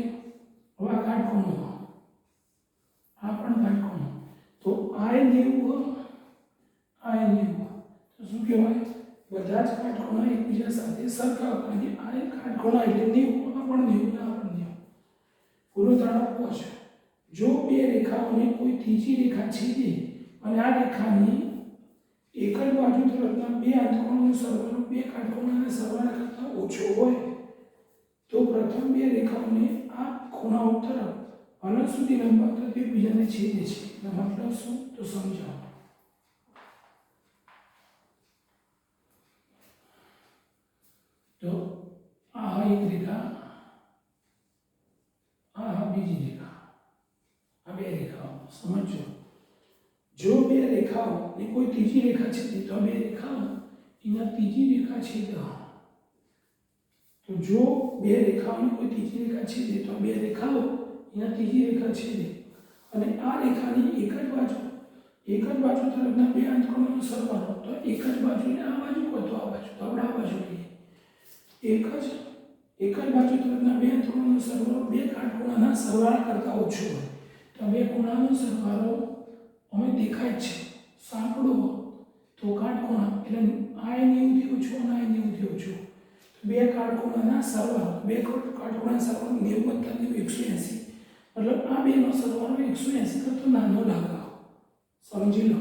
હવે આ કાટખૂણો પણ કાટખૂણો. તો આ 90 આ 90 તો શું કહેવાય? બધા જ કાટખૂણા એકબીજા સાથે સરખા હોય. આ એક કાટખૂણા એટલે 90, આ પણ 90 ને આ પણ 90. પૂરો દાડો પહોંચે. જો બે રેખાઓને કોઈ ત્રીજી રેખા છેદે અને આ રેખાની એક જ બાજુ તરફના બે અંતકોણોનો સરવાળો બે કાટખૂણાના સરવાળા કરતાં ઓછો હોય તો પ્રથમ બે રેખાઓને આ ખૂણાઓ તરફ અનંત સુધી લંબાવતા તે બીજાને છેદે છે. એનો મતલબ શું? તો સમજાવો. તો આ એક રેખા, આ બીજી રેખા, આ બે રેખાઓ સમજો. જો બે રેખાઓ ને કોઈ ત્રીજી રેખા છેદે તો બે રેખાઓ એના ત્રીજી રેખા છેદે. તો જો બે રેખાઓની કોઈ ત્રીજી રેખા છેદે તો બે રેખાઓ એના ત્રીજી રેખા છેદે અને આ રેખાની એક જ બાજુ તરફના બે અંતકોણોનો સરવાળો. તો એક જ બાજુને આ બાજુ કહો તો આ બાજુ, તો આપણે આ બાજુ લઈએ. એક જ બાજુ તરફના બે અંતકોણોનો સરવાળો બે કાટખૂણાના સરવાળા કરતાં ઓછો હોય તો બે ખૂણાનો સરવાળો અમે દેખાય છે સાંકડો તો કાટખૂણા એટલે આ 90 થી ઓછો અને આ 90 થી ઓછો. તો બે કાટખૂણાના સરવાળો, બે કાટખૂણાના સરવાળો 90 + 90 180. મતલબ આ બેનો સરવાળો 180 કરતો નાનો લાગે. સમજી લો.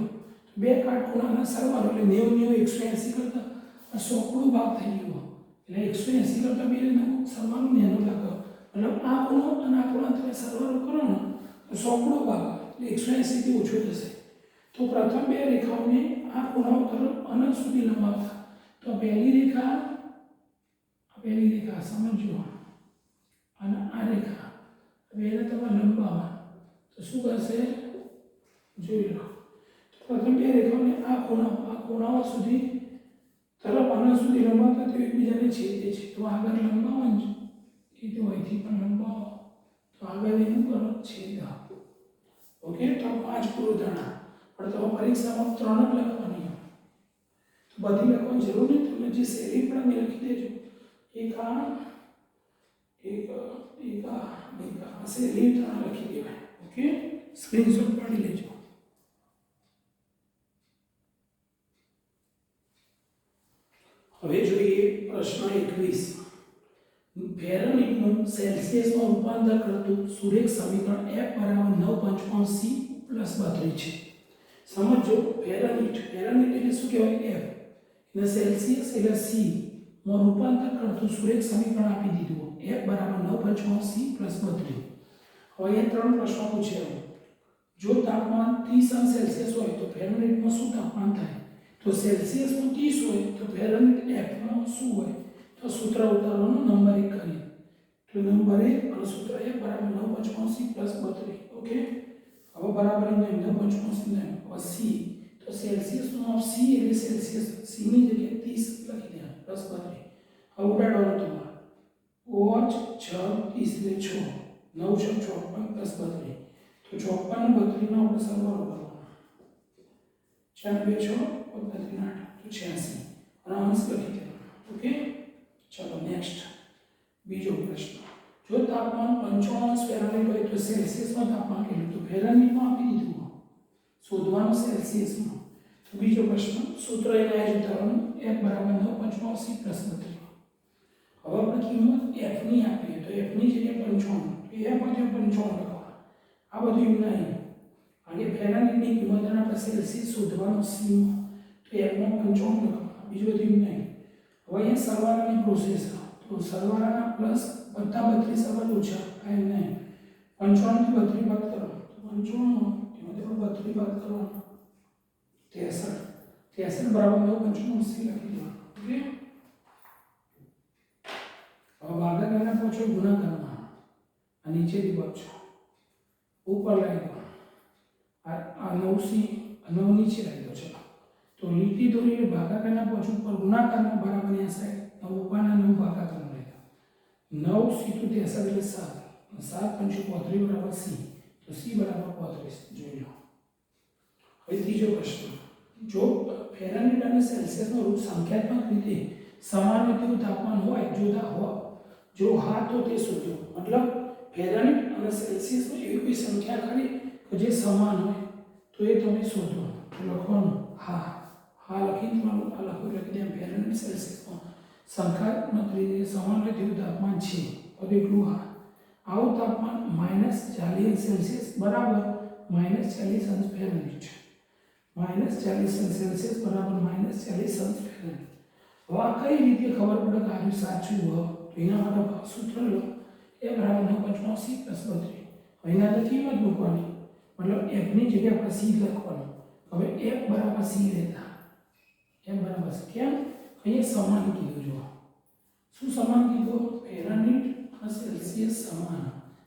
બે કાટખૂણાના સરવાળો એટલે 90 180 કરતા સોકડો ભાગ થઈ ગયો. એટલે 180 કરતા બેનો સરવાળો નાનો લાગે. મતલબ આ ખૂણો અને આ ખૂણો તમે સરવાળો કરો ને તો સોકડો ભાગ એટલે 180 થી ઓછો થશે. તો પ્રથમ બે રેખાઓને આ ખૂણાઓ તરફ અનંત સુધી લંબાવતા. તો પહેલી રેખા સમજો અને આ રેખા બેને તમે લંબાવવા તો શું કરશે? જોઈ લો. તો પ્રથમ બે રેખાઓને આ ખૂણાઓ સુધી તરફ અનંત સુધી લંબાવતા તે એકબીજાને છેદે છે. તો આગળ લંબાવવાનું એ તો અહીંથી પણ લંબાવો તો આગળ એનું કરો છેદ. ઓકે. તો 5 પૂરો દાણા પણ તમે પરીક્ષામાં 3 જ લખવાની. તો બધી લખવાની જરૂર નહીં. તમે જે શૈલી પણ લખી દેજો. એક આ શૈલી 3 લખી દેવાય. ઓકે. સ્ક્રીનશોટ પાડી લેજો. હવે જોઈએ પ્રશ્ન 21. ફેરનહીટનું સેલ્સિયસમાં રૂપાંતર કરતું સુરેખ સમીકરણ F = 9.5 C + 32 છે. સમજો ફેરનહીટ એટલે શું કહેવાય? F. અને સેલ્સિયસ એટલે C માં રૂપાંતર કરતું સુરેખ સમીકરણ આપી દીધું. F = 9.5 C + 32. હવે અહીંયા 3 પ્રશ્નો પૂછ્યા. જો તાપમાન 30 સેલ્સિયસ હોય તો ફેરનહીટમાં શું તાપમાન થાય? તો સેલ્સિયસમાં 30 હોય તો ફેરનહીટ F માં શું હોય? તો સૂત્ર ઉતારવાનું નંબર 1 કરીએ. તો નંબર 1 અને સૂત્ર F = 9.5 C + 32. ઓકે. હવે બરાબર 9.5 ને C તો સેલ્સિયસનું માપ C એટલે સેલ્સિયસ C ની જગ્યાએ 30 લખી દેવાનું + 32. હવે ઉડાડવાનું તમારે 5 6 30 એટલે 6 9 6 54 + 32. તો 54 ને 32 નો આપણે સરવાળો કરવાનો. 4 2 6 32 8 તો 86 અને અંશ લખી દેવાનો. ઓકે. ચલો નેક્સ્ટ બીજો પ્રશ્ન. જો તાપમાન 95 ફેરનહીટ હોય તો સેલ્સિયસમાં તાપમાન કેટલું? તો ફેરનહીટમાં આપી દીધું. શોધવાનું સેલ્સિયસમાં. તો બીજો પ્રશ્ન સૂત્ર એને આ જ ઉતારવાનું F = 9.5 C + 32. હવે આપણે કિંમત F ની આપીએ તો F ની જગ્યાએ 55 તો F માંથી 55 લખવાનું. આ બધું એમ નહીં. આગે ફેરનહીટની કિંમત અને આપણે સેલ્સિયસ શોધવાનું C માં તો F માં 55 લખવાનું. બીજું બધું એમ નહીં. હવે અહીંયા સરવાળાની પ્રોસેસ. તો સરવાળાના પ્લસ બધા 32 સરવાળા ઓછા કાંઈ નહીં. 55 થી 32 બાદ કરો તો 55 એમાંથી પણ 32 બાદ કરવાનો 63 = 9.5 C લખી દેવાનું. ઓકે. હવે ભાગાકારના પહોંચો ગુણાકારમાં આ નીચેથી પહોંચો ઉપર લાવી દો. આ 9C 9 નીચે લાવી દો. ચલો તો લીટી દોરીને ભાગાકારના પહોંચ ઉપર ગુણાકારમાં બરાબરની આ સાઈડ ઉપરના 9 ભાગાકારમાં લઈ દો. 9 C * 63 એટલે 7 7 × 35 = C તો C = 35. જોઈ લો. હવે ત્રીજો પ્રશ્ન. જો ફેરનહીટ અને સેલ્સિયસનો રૂપ સંખ્યાત્મક રીતે સમાન હોય તેવું તાપમાન હોય જો હા તો તે શોધો. મતલબ ફેરનહીટ અને સેલ્સિયસમાં એવી કોઈ સંખ્યા ખરી કે જે સમાન હોય તો એ તમે શોધો. તો લખવાનું હા લખીને તમારું આ લખો લખી દે ફેરનહીટ સેલ્સિયસમાં સંખ્યાત્મક રીતે સમાન હોય તેવું તાપમાન છે. તો એટલું આવું તાપમાન -40°C બરાબર -40° ફેરનહીટ. -40°C બરાબર -40° ફેરનહીટ. હવે આ કઈ રીતે ખબર પડે કે આ સાચું હોય? તો એના માટે સૂત્ર લો A બરાબર 9.9C + 32. હવે એના અંદર કિંમત મૂકવાની, મતલબ f ની જગ્યાએ આપણે c લખવાનું. હવે f બરાબર c લેતા f બરાબર c કેમ? અહીંયા સમાન કીધું. જો શું સમાન કીધું? ફેરનહીટ અને સેલ્સિયસ સમાન.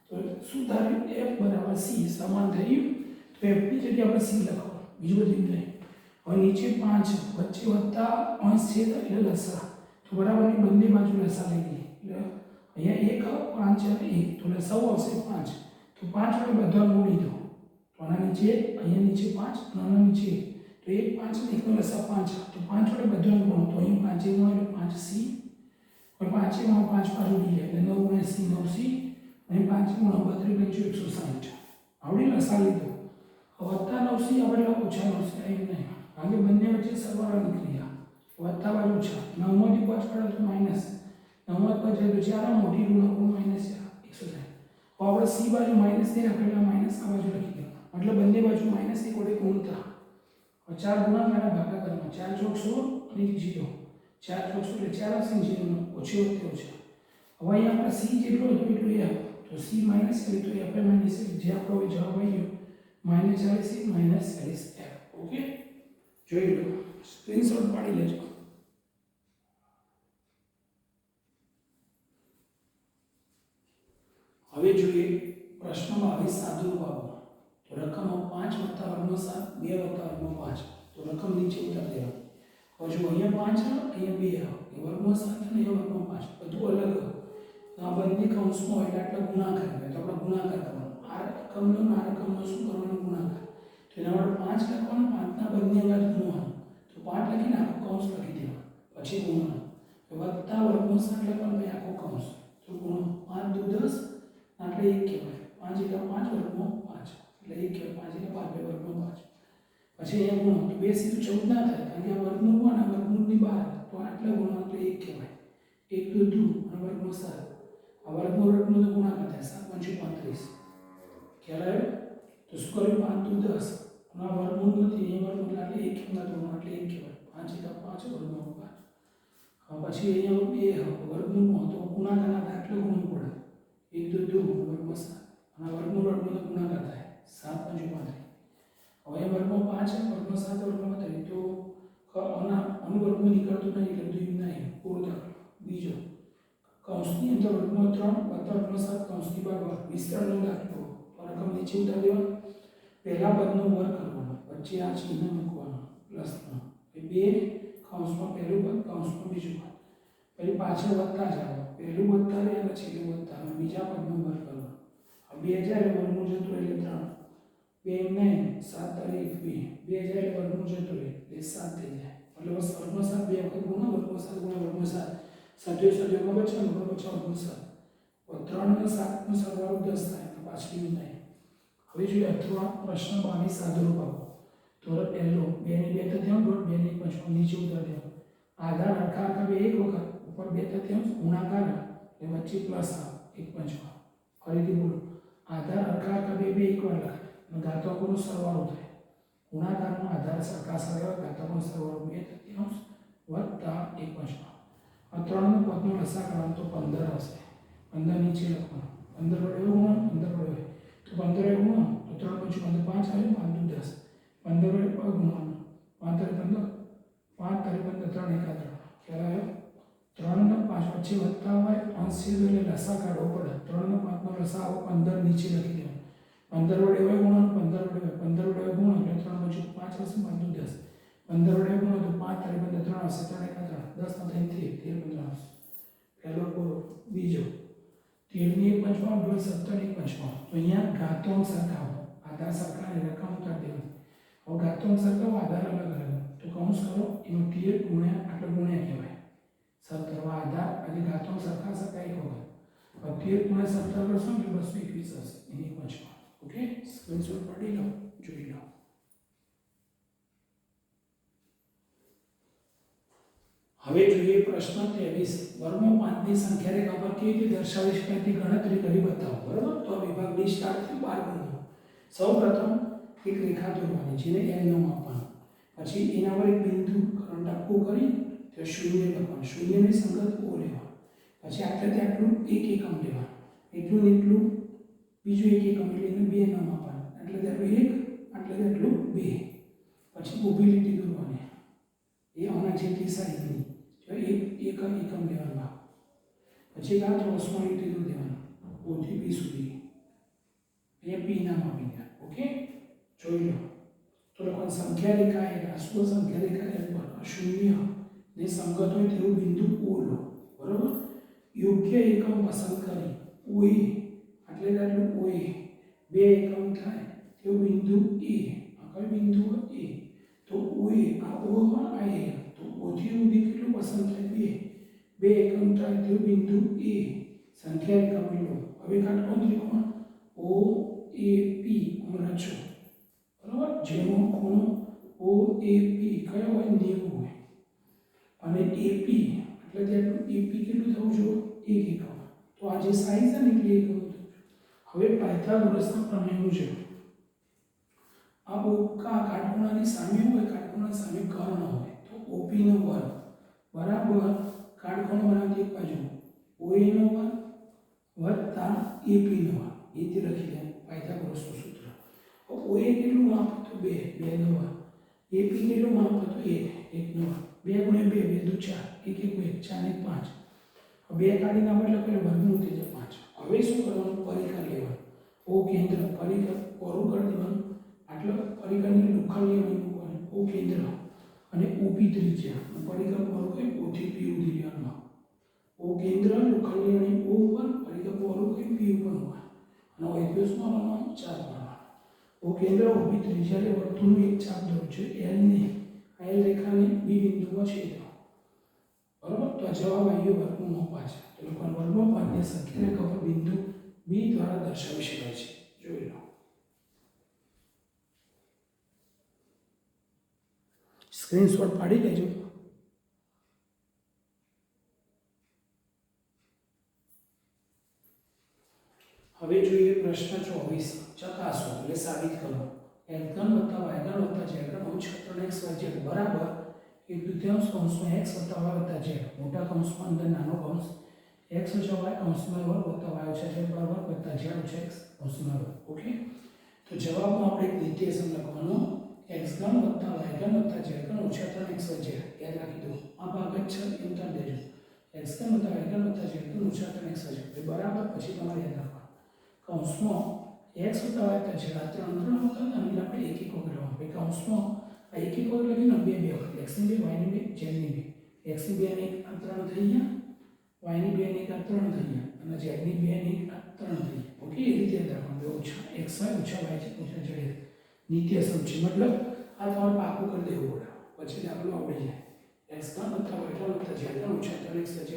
તો શું ધાર્યું? f બરાબર c સમાન થયું. તો f ની જગ્યાએ આપણે c લખવાનું, બીજું બધું નહીં. હવે નીચે 5 વચ્ચે વત્તા અંશ છે એટલે લસા. તો બરાબરની બંને બાજુ લસા લઈ લઈએ. એટલે અહીંયા 1 5 અને 1 તો લસાવ આવશે 5. તો 5 વડે બધા ગુણી દો. તો આના નીચે અહીંયા નીચે 5 અને આના નીચે તો 1 5 અને 1 નો લસા 5. તો 5 વડે બધા ગુણો તો અહીં 5 ગુણો એટલે 5c. પણ 5 ગુણો 5 પાછું ઉડી જાય એટલે 9 ગુણ્યા c 9c. અહીં 5 ગુણો 32 × 160. આવડી લસા લીધો. વત્તા 9c આપણે ઓછા 9c અહીં નહીં. આગે બંને વચ્ચે સરવાળાની ક્રિયા. વત્તા બાજુ ઓછા 9 માંથી 5 પડે તો માઈનસ 9 માંથી 5 એટલે 4 મોટી ઋણ માઈનસ 160. હવે આપણે c બાજુ માઈનસ ને રાખેલા માઈનસ આ બાજુ લખી દેવા. એટલે બંને બાજુ માઈનસ ની કોડે ગુણતા. હવે 4 ગુણાકારના ભાગા કરવા 4 ચોક 16 અને 0. 4 ચોક 16 એટલે 4 હશે 0 ઓછો વત્તે ઓછા. હવે અહીંયા આપણે c જેટલો હતો એટલું એ તો c માઈનસ કરી તો f માઈનસ જે આપણો જવાબ આવ્યો -40c -40f. ઓકે, જોઈ લો, સ્ક્રીનશોટ પાડી લેજો. હવે જોઈએ પ્રશ્ન 22 સાદુરૂપ આપો. તો રકમ 5 + વર્ગનો 7 2 + વર્ગનો 5. તો રકમ નીચે ઉતારી દેવાની. હવે જો અહીંયા 5 અહીંયા 2 એ વર્ગનો 7 અને અહીંયા વર્ગનો 5 બધું અલગ. આ બંને કૌંસમાં હોય એટલે આટલા ગુણાકાર થાય. તો આપણે ગુણાકાર કરવાનો. આ રકમનો આ રકમનો શું કરવાનો? ગુણાકાર. તો એના માટે 5 લખવાનું, 5 ના બંને અંગાત ગુણવાનું. તો 5 લખીને આખો કૌંસ લખી દેવાનો, પછી ગુણવાનું. વત્તા વર્ગનો 7 લખવાનું, પછી આખો કૌંસ. તો ગુણો 5 દુ 10 એટલે 1 કહેવાય. 5 એટલે 5 વર્ગનો 5 એટલે 1 કહેવાય. 5 એટલે 5 વર્ગનો 5. પછી અહીંયા ગુણો તો 2 સીધું 14 ના થાય કારણ કે આ વર્ગમૂળ 1 અને વર્ગમૂળની 12. તો આટલા ગુણો એટલે 1 કહેવાય. 1 દુ 2 અને વર્ગનો 7. આ વર્ગમૂળનો ગુણાકાર થાય 7 × 5 = 35. ખ્યાલ આવ્યો? તો શું કર્યું? 5 દુ 10 અને આ વર્ગમૂળ નથી, અહીંયા વર્ગમૂળ એટલે 1 કિંમત ગુણો એટલે 1 કહેવાય. 5 એટલે 5 વર્ગનો 5. હવે પછી અહીંયા 2 વર્ગમૂળમાં તો ગુણાકારના દાખલો ગુણવું પડે. 1 દુ 2 વર્ગનો 7 અને વર્ગમૂળ ગુણાકાર થાય 7 × 5 = 35. હવે વર્ગનો 5 વર્ગનો 7 વર્ગનો 35 તો અનુવર્ગમાં નીકળતું નહીં એટલે બધું નહીં. પૂરો દાખલો બીજો કૌંસની અંદર વર્ગનો 3 + વર્ગનો 7 કૌંસની બહાર વિસ્તરણનો દાખલો. તો રકમ નીચે ઉતારી દેવાનો. પહેલા પદનો વર્ગ કરવાનો, વચ્ચે આ ચિહ્ન મૂકવાનું પ્લસનો. એ 2 કૌંસમાં પહેલું પદ કૌંસમાં બીજું પદ. પછી પાછળ વત્તા જ આવે. પહેલું વત્તા રહે અને છેલ્લું વત્તા આવે. બીજા પદનો વર્ગ કરવાનો. આ 2000 વર્ગમૂળ જતું રહે એટલે 3. 2 9 7 તારીખ 2 2000 વર્ગમૂળ જતું રહે એટલે 7 થઈ જાય. એટલે વર્ગનો 7 બે વખત ગુણો વર્ગનો 7 ગુણ્યા વર્ગનો 7 સદીઓ સદીઓમાં બચે વર્ગનો 6 વર્ગનો 7. 3 અને 7 નો સરવાળો 10 થાય તો પાછળ નહીં. હવે જોઈએ અથવા પ્રશ્ન 22 સાદુરૂપ આપો. તો પહેલો 2 ની 2 તૃતીયાંશ 2 ની 1 પંચમાંશ નીચે ઉતારી દેવાનો. આધાર હરખા બે એક વખત ઉપર 2 તૃતીયાંશ ગુણાકાર એટલે વચ્ચે પ્લસ આવે 1 પંચમાંશ. ફરીથી બોલો, આધાર હરખા બે એક વાર લખાય અને ઘાતાંકોનો સરવાળો થાય. ગુણાકારનો આધાર સરખા સરવાળો ઘાતાંકોનો સરવાળો 2 તૃતીયાંશ વત્તા 1 પંચમાંશ. આ 3 નો પદનો લસા કરવાનો તો 15 હશે. 15 નીચે લખવાનો. 15 વડે ગુણો 15 વડે તો 15 વડે ગુણો તો 3 × 5 5 આવે 5 દુ 10. 15 વડે પર ગુણવાનો 5 × 15 5 × 15 3 × 1 ખ્યાલ આવ્યો? 3 ને 5 વચ્ચે વત્તા હોય અંશ છેદ એટલે લસા કાઢવો પડે. 3 ને 5 નો લસા આવો 15 નીચે લખી દેવાનો. 15 વડે હોય ગુણો 15 વડે ગુણો એટલે 3 × 5 હશે 5 દુ 10. 15 વડે ગુણો તો 5 × 15 3 હશે 3 × 3 10 નો 3 13 15 પહેલો પૂરો. બીજો 13 ની 1 પંચમાંશ 17 ની 1 પંચમાંશ. તો અહીંયા ઘાતાંક સરખાવો, આધાર સરખાને રકમ ઉતારી દેવાની. હવે ઘાતાંક સરખાવો આધાર અલગ અલગ તો કૌંસ કરો એનો 13 ગુણ્યા આટલો ગુણ્યા કહેવાય 17. આધાર અને ઘાતાંક સરખા એક વખત. હવે 13 × 17 કરશો એટલે 221 હશે એની 1 પંચમાંશ. ઓકે, સ્ક્રીનશોટ પાડી લો, જોઈ લો. હવે જોઈએ પ્રશ્ન 23. વર્ગમૂળ 5 ની સંખ્યા રેખા પર કેવી રીતે દર્શાવી શકાય તે ગણતરી કરી બતાવો. બરાબર, તો આ વિભાગ ડી સ્ટાર્ટ થી 12 બિંદુ. સૌપ્રથમ એક રેખા દોરવાની જેને એલ નામ આપવાનું, પછી એના પર એક બિંદુ કરંટ આપવું કરી તો શૂન્ય લખવાનું, શૂન્યની સંગત ઓ લેવાનું, પછી આટલે આટલું એક એકમ લેવાનું, એટલું ને એટલું બીજું એક એકમ એટલે 2 નામ આપવાનું, એટલે આટલું 1 આટલે આટલું 2, પછી ઊભી લીટી દોરવાની એ આના જેટલી સાઈઝની, જો એક એકમ લેવાનું, પછી આ ક્રોસમાં લીટી દોરી દેવાનું ઓ થી બી સુધી, એ પી નામ આપી દે. ઓકે, જોઈ લો. તો લખવાનું સંખ્યા રેખા એ રાષ્ટ્રીય સંખ્યા રેખા પર શૂન્ય ને સંગત હોય તેવું બિંદુ ઓ લો. બરોબર, યોગ્ય એકમ પસંદ કરી ઓ એ એટલે આટલું ઓ એ 2 એકમ થાય તેવું બિંદુ એ, આ કયું બિંદુ એ, તો ઓ એ આ ઓ આ એ, તો ઓ થી સુધી કેટલું પસંદ થાય 2 એકમ થાય તેવું બિંદુ એ, સંખ્યા રેખા લો. હવે કાટકોણ ત્રિકોણ ઓ એ પી રચો. બરાબર, જેનો ખૂણો ઓ એ પી કયો હોય 90 હોય, અને એપી એટલે તેનું એપી કેટલું થવું જોઈએ 1 એકમ. તો આ જે સાઈઝ છે ને એટલે 1 એકમ. હવે પાયથાગોરસના પ્રમેય મુજબ આ કાટખૂણાની સામે હોય, કાટખૂણાની સામે કર્ણ હોય, તો ઓપી નો વર્ગ બરાબર કાટખૂણો બનાવતી એક બાજુ ઓએ નો વર્ગ વત્તા એપી નો વર્ગ, એ રીતે લખી દે પાયથાગોરસનું સૂત્ર. ઓએ કેટલું માપ હતું 2 નો વર્ગ, એપી કેટલું માપ હતું 1 નો વર્ગ, 2 ગુણ્યા 2 2 4 1 1 4 ને 5, 2 કાઢી નાખો એટલે પેલું વર્ગમૂળ થઈ જાય 5. હવે શું કરવાનું, પરિકર લેવાનું, ઓ કેન્દ્ર પરિકર કોરું કરી દેવાનું, આટલો પરિકરની લુખાણ લેવાની મૂકવાની, ઓ કેન્દ્ર અને ઓપી ત્રિજ્યા, પરિકર કોરું હોય ઓ થી પી સુધી લેવાનું, ઓ કેન્દ્ર લુખાણ લેવાની ઓ ઉપર, પરિકર કોરું હોય પી ઉપર મૂકવાનું, અને ઓઇદ્યોસમાં રમવાનું 4 પાડવાનું. ઓ કેન્દ્ર ઓપી ત્રિજ્યા લે વર્તુળનું એક ચાપ દોરો છે એલ ને, એલ રેખાને બી બિંદુમાં છેદો. બરાબર, તો આ જવાબ આવ્યો વર્ગમૂળ 5. તો લોકોને વર્ગમૂળ 5 ની સંખ્યા રેખા પર બિંદુ બી દ્વારા દર્શાવી શકાય છે. જોઈ લો. સ્ક્રીનશોટ પાડી લેજો. હવે જોઈએ પ્રશ્ન 24. ચકાસો એટલે સાબિત કરો. x3 + y3 + z3 ઓછા 3xyz બરાબર 1/2 કૌંસમાં x + y + z મોટા કૌંસમાં અંદર નાનો કૌંસ x ઓછા y કૌંસમાં વર્ગ + y ઓછા z બરાબર + z ઓછા x કૌંસમાં વર્ગ. ઓકે, તો જવાબમાં આપણે એક નિત્યસમ લખવાનું x3 + y3 + z3 ઓછા 3xyz. યાદ રાખી દો, આ ભાગ જ છે એમ તાર દેજો. x3 + y3 + z3 ઓછા 3xyz બરાબર, પછી તમારે યાદ રાખવાનું કૌંસમાં x + y + z આ 3 વખત અને આપણે એક એક વખત લખવાનું. પછી કૌંસમાં આ એક એક વખત લખીને 2 વખત x ની 2 y ની 2 z ની 2, x ની 2 ને 1 આ 3 થઈ ગયા, y ની 2 ને 1 આ 3 થઈ ગયા, અને z ની 2 ને 1 આ 3 થઈ ગયા. ઓકે, એ રીતે યાદ રાખવાનું. ઓછા xy ઓછા y ઓછા z નિત્યસમ છે, મતલબ આ તમારે પાકું કરી દેવું પડે, પછી દાખલો આવડી જાય. x3 + y3 + z3 ઓછા 3xyz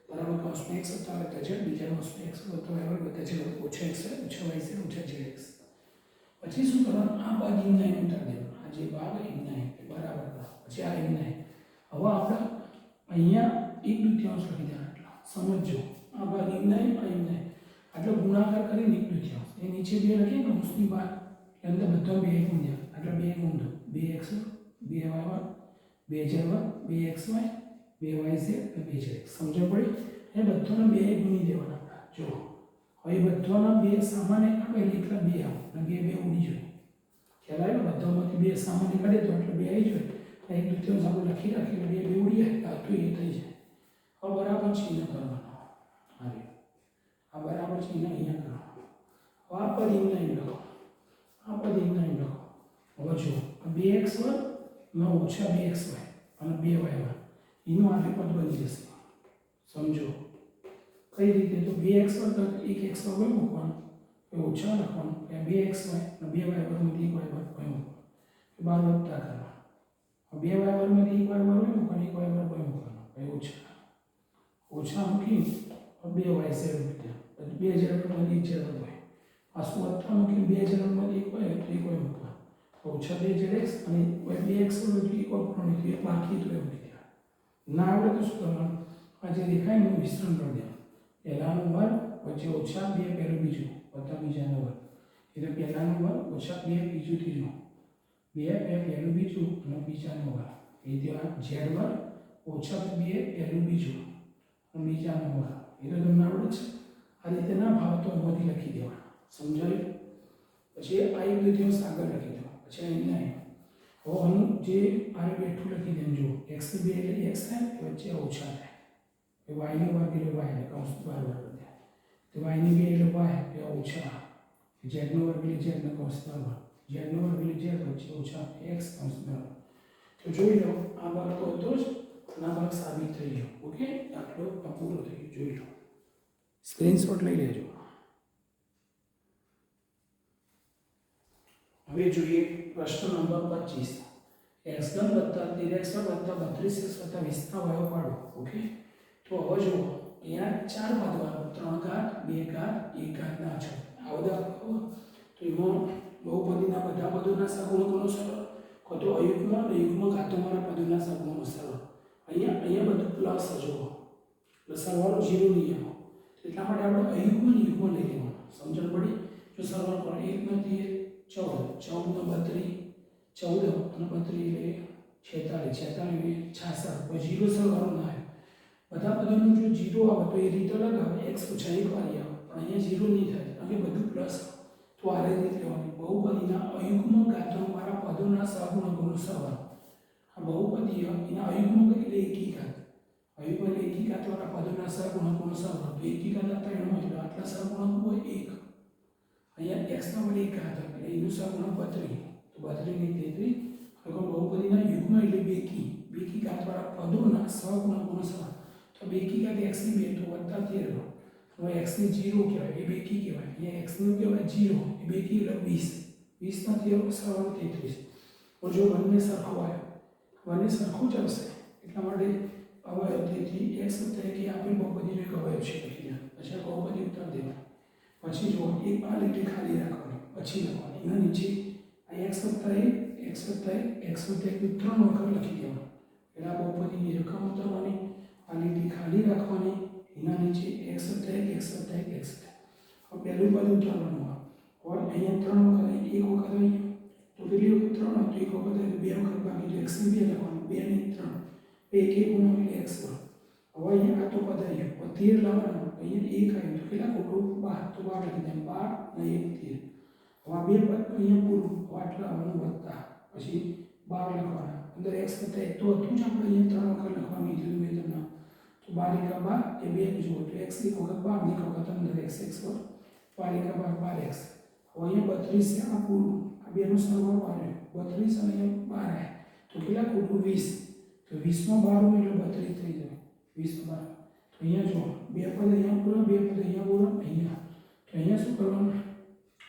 બરાબર કૌંસમાં x + y + z, બીજા કૌંસમાં x + y + z ઓછા xy ઓછા yz ઓછા zx. પછી શું કરવાનું, આ ભાગ ઇન્નાઇન ઉતાર દેવાનો, આ જે ભાગ ઇન્નાઇન બરાબર કરો, પછી આ ઇન્નાઇન. હવે આપણે અહીંયા 1/2 લખી દેવાના. સમજો, આ ભાગ ઇન્નાઇન આ ઇન્નાઇન, આટલો ગુણાકાર કરીને 1/2, એ નીચે 2 લખીએ કૌંસની બહાર, અંદર બધા 2 ગુણ દેવા, એટલે 2 ગુણ દો 2x 2y 2z 2xy 2yz 2zx. સમજ પડી? એ બધાને 2 ગુણી દેવાના. જો હવે બધાના 2 સામાન્ય કાઢો એટલે 2 આવે, અને 2 ઉડી જાય. ખ્યાલ આવ્યો? બધામાંથી 2 સામાન્ય કાઢે તો એટલે 2 આવી જાય. 1/2 આપણે લખી રાખીએ એટલે 2 ઉડી જાય, તો એ થઈ જાય. હવે બરાબર ચિહ્ન કરવાનું, આ બરાબર ચિહ્ન અહીંયા કરવાનું. આ પદ ઇન્નાઇન લખો, આ પદ ઇન્નાઇન લખો. હવે જો 2x માં ઓછા 2xy અને 2y એનું આટલું પદ બની જશે. સમજો કઈ રીતે, તો 2x તો 1x પર મૂકવાનું, એ ઓછા લખવાનું, 2xy અને 2y વર્ગમાંથી 1y વર્ગ મૂકવાનું, એ 12 વત્તા કરવાનું. 2y વર્ગમાંથી 1y વર્ગ મૂકવાનું, 1y વર્ગ મૂકવાનું, એ ઓછા ઓછા મૂકી 2yz મૂકી દે, 2z વર્ગમાંથી 1z વર્ગ હોય, આ શું વધતા મૂકી 2 જનરલમાં 1 હોય તો 1 હોય મૂકવા ઓછા 2 zx અને 2x હોય તો 1 વાપરવાનું તો 1 બાકી તો એ મૂકી દેવા ના આવડે તો શું કરવાનું આ જે દેખાય એનું વિસ્તરણ કરી દેવાનું પહેલાનું વર્ગ વચ્ચે ઓછા 2 પહેલું બીજું વત્તા બીજાનો વર્ગ એટલે પહેલાનું વર્ગ ઓછા 2 બીજું ત્રીજું 2 પહેલું બીજું અને બીજાનો વર્ગ એ ત્યાં z વર્ગ ઓછા 2 પહેલું બીજું અને બીજાનો વર્ગ એ તો તમને આવડે છે આ રીતે ના ભાવ તો મોદી લખી દેવાના સમજાયું પછી આ એક દ્વિતીયાંશ આગળ લખી દો પછી અહીંયા હવે આનું જે આ બેઠું લખી દેજો જુઓ x ની 2 એટલે x થાય વચ્ચે ઓછા થાય એ y નો વર્ગ એટલે y એટલે કૌંસ બરાબર થાય તો y ની 2 એટલે y એટલે ઓછા z નો વર્ગ એટલે z નો કૌંસ બરાબર z નો વર્ગ એટલે z વચ્ચે ઓછા x કૌંસ બરાબર તો જોઈ લો આ વર્ગ તો હતો જ ના વર્ગ સાબિત થઈ ગયો ઓકે દાખલો પૂરો થઈ ગયો જોઈ લો સ્ક્રીનશોટ લઈ લેજો હવે જોઈએ પ્રશ્ન નંબર 25 x ઘન વત્તા 13x વત્તા 32x વત્તા 20 ના વાયો પાડો ઓકે તો હવે જો અહીંયા 4 બાદવાનો 3 ઘાત 2 ઘાત 1 ઘાત ના છે આ બધા તો એમાં બહુપદીના બધા પદોના સગુણકોનો સરળ કો તો અયુગ્મ અને યુગ્મ ઘાતોમાંના પદોના સગુણકોનો સરળ અહીંયા બધું પ્લસ જો સરવાળો 0 નહીં આવે એટલા માટે આપણે અયુગ્મ અને યુગ્મ લઈ લેવાનું સમજણ પડી જો સરવાળો કરો 1 નો 13 14 નો 32 14 અને 32 એટલે 46 66 પછી 0 સરવાળો ના આવે બધા પદોનું જો 0 આવે તો એ રીતે લગાવે x ઓછા 1 વાળી આવે પણ અહીંયા 0 નહીં થાય કારણ કે બધું પ્લસ તો આ રીતે લેવાની બહુપદીના અયુગ્મ ઘાતોવાળા પદોના સહગુણકોનો સરવાળો આ બહુપદી એના અયુગ્મ એટલે એકી ઘાત અયુગ્મ એટલે એકી ઘાતવાળા પદોના સહગુણકોનો સરવાળો તો એકી ઘાત 3 હોય એટલે આટલા સહગુણકો હોય 1 અહીંયા x ના વડે 1 ઘાત એટલે એનું સહગુણક 32 તો 32 ને 33 હવે બહુપદીના યુગ્મ એટલે બેકી ઘાતવાળા પદોના સહગુણકોનો સરવાળો તો બેકી ઘાત x ની 2 તો વત્તા 13 હવે x ની 0 કહેવાય એ બેકી કહેવાય અહીંયા x નું કહેવાય 0 એ બેકી એટલે 20 20 ના 13 સરવાળો 33 और जो वन में सरखो आयो वन में सरखो જ આવશે એટલા માટે અવયવ તેથી x તરીકે આપેલ બહુપદીનો એક અવયવ છે પછી આ બહુપદી ઉત્તર દેવા પછી જો એક આ લીટી ખાલી રાખવાની પછી લખવાની એના નીચે આ x વત્તા 1 x વત્તા 1 x વત્તા 1 ત્રણ વખત લખી દેવાનું એટલે આ બહુપદીની રકમ ઉતારવાની આ લીટી ખાલી રાખવાની એના નીચે x વત્તા 1 x વત્તા 1 x હવે પહેલું પદ ઉતારવાનું હોય અહીંયા ત્રણ વખત એક વખત અહીંયા तो કેટલી વખત 3 તો એક વખત એટલે 2 વખત બાકી તો x ની 2 લખવાનું 2 ને 3 1 1 ગુણ્યા એટલે x હવે અહીંયા આ તો પદ આવ્યું 13 લાવવાનું અહીંયા 1 આવ્યું તો કેટલા ખોટું 12 તો 12 લખી દે 12 ને 1 13 હવે આ બે પદ અહીંયા પૂરું આટલા આવવાનું વત્તા પછી 12 લખવાના અંદર x વત્તા 1 તો હતું જ આપણે અહીંયા 3 વખત લખવાનું કીધું મેં તમને તો 12 કા 12 એ 2 જુઓ તો x એક વખત 12 ની વખત અંદર x પર 12 કા 12 12x હવે અહીંયા 32 છે આ પૂરું બેનો સરવાળો આવ્યો 32 અને 12 તો કેટલા ખોટું 20 તો 20 માં 12 એટલે 32 થઈ જાય 20 માં 12 તો અહીંયા જો બે પદ અહીંયા પૂરા બે પદ અહીંયા પૂરા અહીંયા તો અહીંયા શું કરવાનું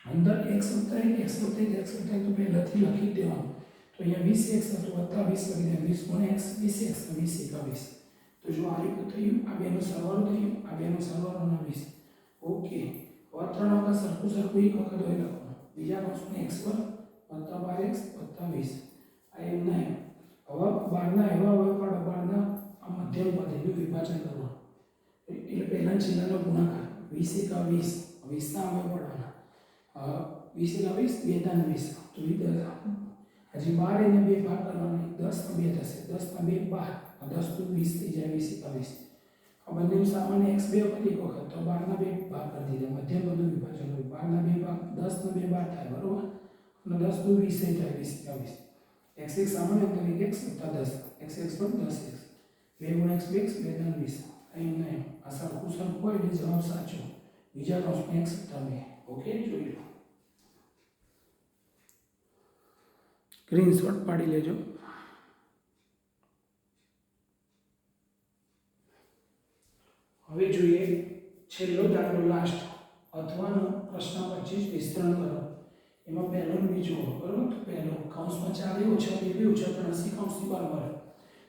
અંદર x વત્તા 1 x વત્તા 1 x વત્તા 1 તો પહેલાથી લખી દેવાનું તો અહીંયા 20x હતું વત્તા 20 લખી દે 20 ગુણ્યા x 20x તો 20 21 તો જો આ રીતે થયું આ બેનો સરવાળો થયો આ બેનો સરવાળો અને 20 ઓકે હવે ત્રણ વખત સરખું એક વખત હોય લખવાનું બીજા કૌંસમાં x પર વત્તા 12x વત્તા 20 આ એમ ના હવે 12 ના એવા હોય પણ 12 ના આ મધ્યમ પદ એનું વિભાજન કરવાનું એટલે પહેલા છેલ્લાનો ગુણાકાર 20 એકા 20 20 ના આવે પડવાના 20 એકા 20 2 ના 20 તો એ 10 હજી 12 એને બે ભાગ કરવાના 10 ના 2 થશે 10 ના 2 12 10 તો 20 થઈ જાય 20 એકા 20 આ બંનેનું સામાન્ય x બે વખત એક વખત તો 12 ના 2 ભાગ કરી દીધા મધ્યમ પદનું વિભાજન હોય 12 ના 2 ભાગ 10 ના 2 12 થાય બરોબર અને 10 તો 20 થઈ જાય 20 એકા 20 x એક સામાન્ય તરીકે x વત્તા 10 x પર 10x 2 ગુણ્યા x 2x 2 ના 20 અહીં નહીં આ સરખું હોય એટલે જવાબ સાચો બીજા કૌંસમાં x વત્તા 2 ઓકે જોઈ લો સ્ક્રીનશોટ પાડી લેજો હવે જોઈએ છેલ્લો દાખલો લાસ્ટ અથવાનો પ્રશ્ન 25 વિસ્તરણ કરો એમાં પહેલો ને બીજો બરોબર તો પહેલો કૌંસમાં 4 ઓછા 2 ઓછા 3 80 કૌંસની બરાબર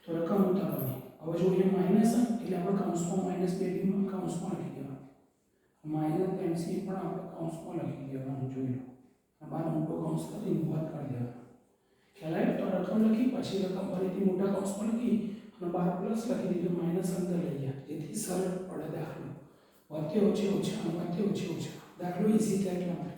તો રકમ ઉતારવાની હવે જો એ માઈનસ એટલે આપણે કૌંસમાં -2 કૌંસમાં લખી દેવાનું માઇનસ એમસી પણ આપણે કૌંસમાં લખી દેવાનું જોઈ લો. આ બાર મોટો કૌંસ કરીને બાદ કરી દેવાનો. ખ્યાલ આવ્યો? તો રકમ લખી પછી રકમ ફરીથી મોટા કૌંસમાં લખી અને બાર પ્લસ લખી દીધું, માઇનસ અંદર લઈ ગયા, જેથી સરળ પડે દાખલો. વધે ઓછે ઓછા અને વધે ઓછે ઓછા દાખલો ઇઝી થાય એટલા માટે.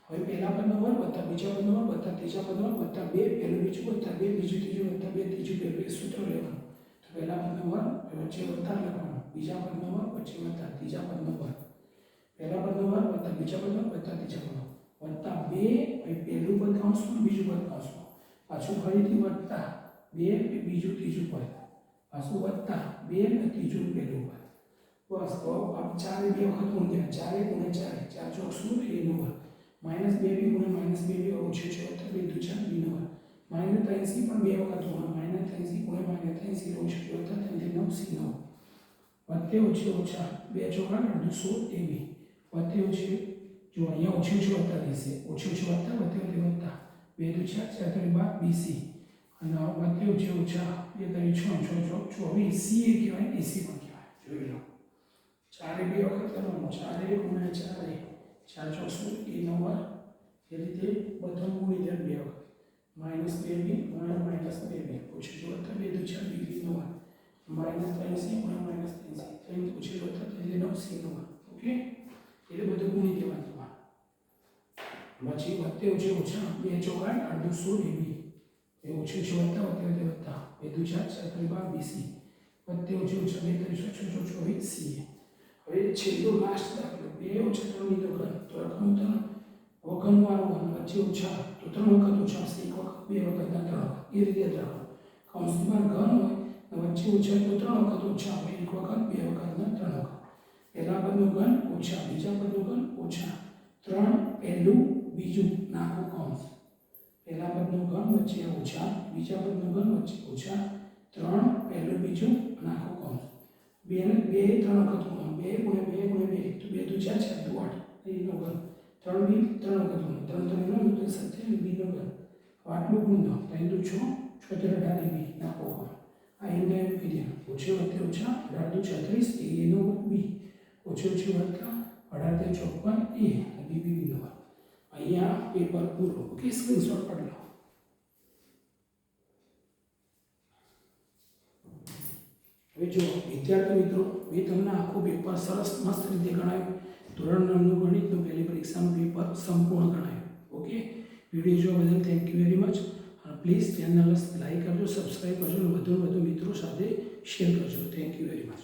હવે પહેલા પદનો વર્ગ વત્તા બીજા પદનો વર્ગ વત્તા ત્રીજા પદનો વર્ગ વત્તા 2 પહેલું બીજું વત્તા 2 બીજું ત્રીજું વત્તા 2 ત્રીજું પહેલું, એ સૂત્ર લેવાનું. તો પહેલા પદનો વર્ગ વચ્ચે વત્તા લખવાનું, બીજા પદનો વર્ગ વચ્ચે વત્તા ત્રીજા પદનો વર્ગ, પહેલા પદનો વર્ગ વત્તા બીજા પદનો વર્ગ વત્તા ત્રીજા પદનો વત્તા 2, પછી પહેલું પદ કૌંસમાં બીજું પદ કૌંસમાં, પાછું ફરીથી વત્તા 2 બીજું ત્રીજું પદ, પાછું વત્તા 2 અને ત્રીજું પહેલું પદ. બસ તો આપ ચારે બે વખત ઊંધ્યા, 4 × 4 4 ચોક શું એ નો વર્ગ, -2b × -2b ઓછું છે વત્તા 2 × 4 b નો વર્ગ, -3c પણ બે વખત હોવા, -3c × -3c ઓછું છે વત્તા 3 × 9 c નો વધે ઓછે ઓછા 2 ચોક 8 = 16 ab વધે ઓછે, જો અહીંયા ઓછું છે વત્તા દેશે, ઓછું છે વત્તા વધે વત્તા 2 × 4 4 × 12 bc અને વધે ઓછે ઓછા 2 × 6 6 24 c એ કહેવાય, ac પણ કહેવાય. જોઈ લો ચારે બે વખત કરવાનું, 4 × 4 4 ચોક શું એ નો વર્ગ, એ રીતે બધો ગુણી દે બે વખત, -2b × -2b ઓછું છે વત્તા 2 × 4 b નો વર્ગ, -3c × -3c 3 ઓછું વત્તા 3 × 9 c નો વર્ગ. ઓકે, એટલે બધું ગુણી દેવાનું. પછી વધે ઓછે ઓછા 2 ચોક 8 = 16 ab એ ઓછું છે વત્તા વધે વત્તા 2 × 4 4 × 12 bc વધે ઓછે ઓછા 2 × 6 6 24 ca. હવે છેલ્લો લાસ્ટ દાખલો 2 ઓછા 3 નો ઘન, તો રકમ 3 વગણવાળો વચ્ચે ઓછા તો 3 વખત ઓછા હશે, 1 વખત 2 વખત ના 3 વખત, એ રીતે જ રાખો. કૌંસમાં ઘન હોય અને વચ્ચે ઓછા તો 3 વખત ઓછા હોય, 1 વખત 2 વખત ના 3 વખત. પહેલા પદનું ઘન ઓછા બીજા પદનું ઘન ઓછા 3 પહેલું બીજું નાખો કૌંસ, પહેલા પદનું ઘન વચ્ચે ઓછા બીજા પદનું ઘન વચ્ચે ઓછા 3 પહેલું બીજું નાખો કૌંસ, 2 ને 2 3 વખત ગુણો, 2 × 2 × 2 તો 2 × 4 4 × 8 એ નો ઘન, 3 બી 3 વખત ગુણો, 3 3 નો તો 27 બી નો ઘન. આટલું ગુણો 3 × 6 76 18 બી નાખો કૌંસ. આ એને એમ કીધું ઓછે વત્તે ઓછા 18 36 એ નો બી ઓછે ઓછે વત્તા 18 54 એ બી નો. અહીંયા પેપર પૂરું. ઓકે, સ્ક્રીનશોટ પડ લો. હવે જો વિદ્યાર્થી મિત્રો, મેં તમને આખું પેપર સરસ મસ્ત રીતે ગણાવ્યું. ધોરણ 9નું ગણિતનું પહેલી પરીક્ષાનું પેપર સંપૂર્ણ ગણાવ્યું. ઓકે, વિડીયો જોવા બદલ થેન્ક યુ વેરી મચ. અને પ્લીઝ ચેનલ લાઈક કરજો, સબસ્ક્રાઈબ કરજો અને વધુ મિત્રો સાથે શેર કરજો. Thank you very much.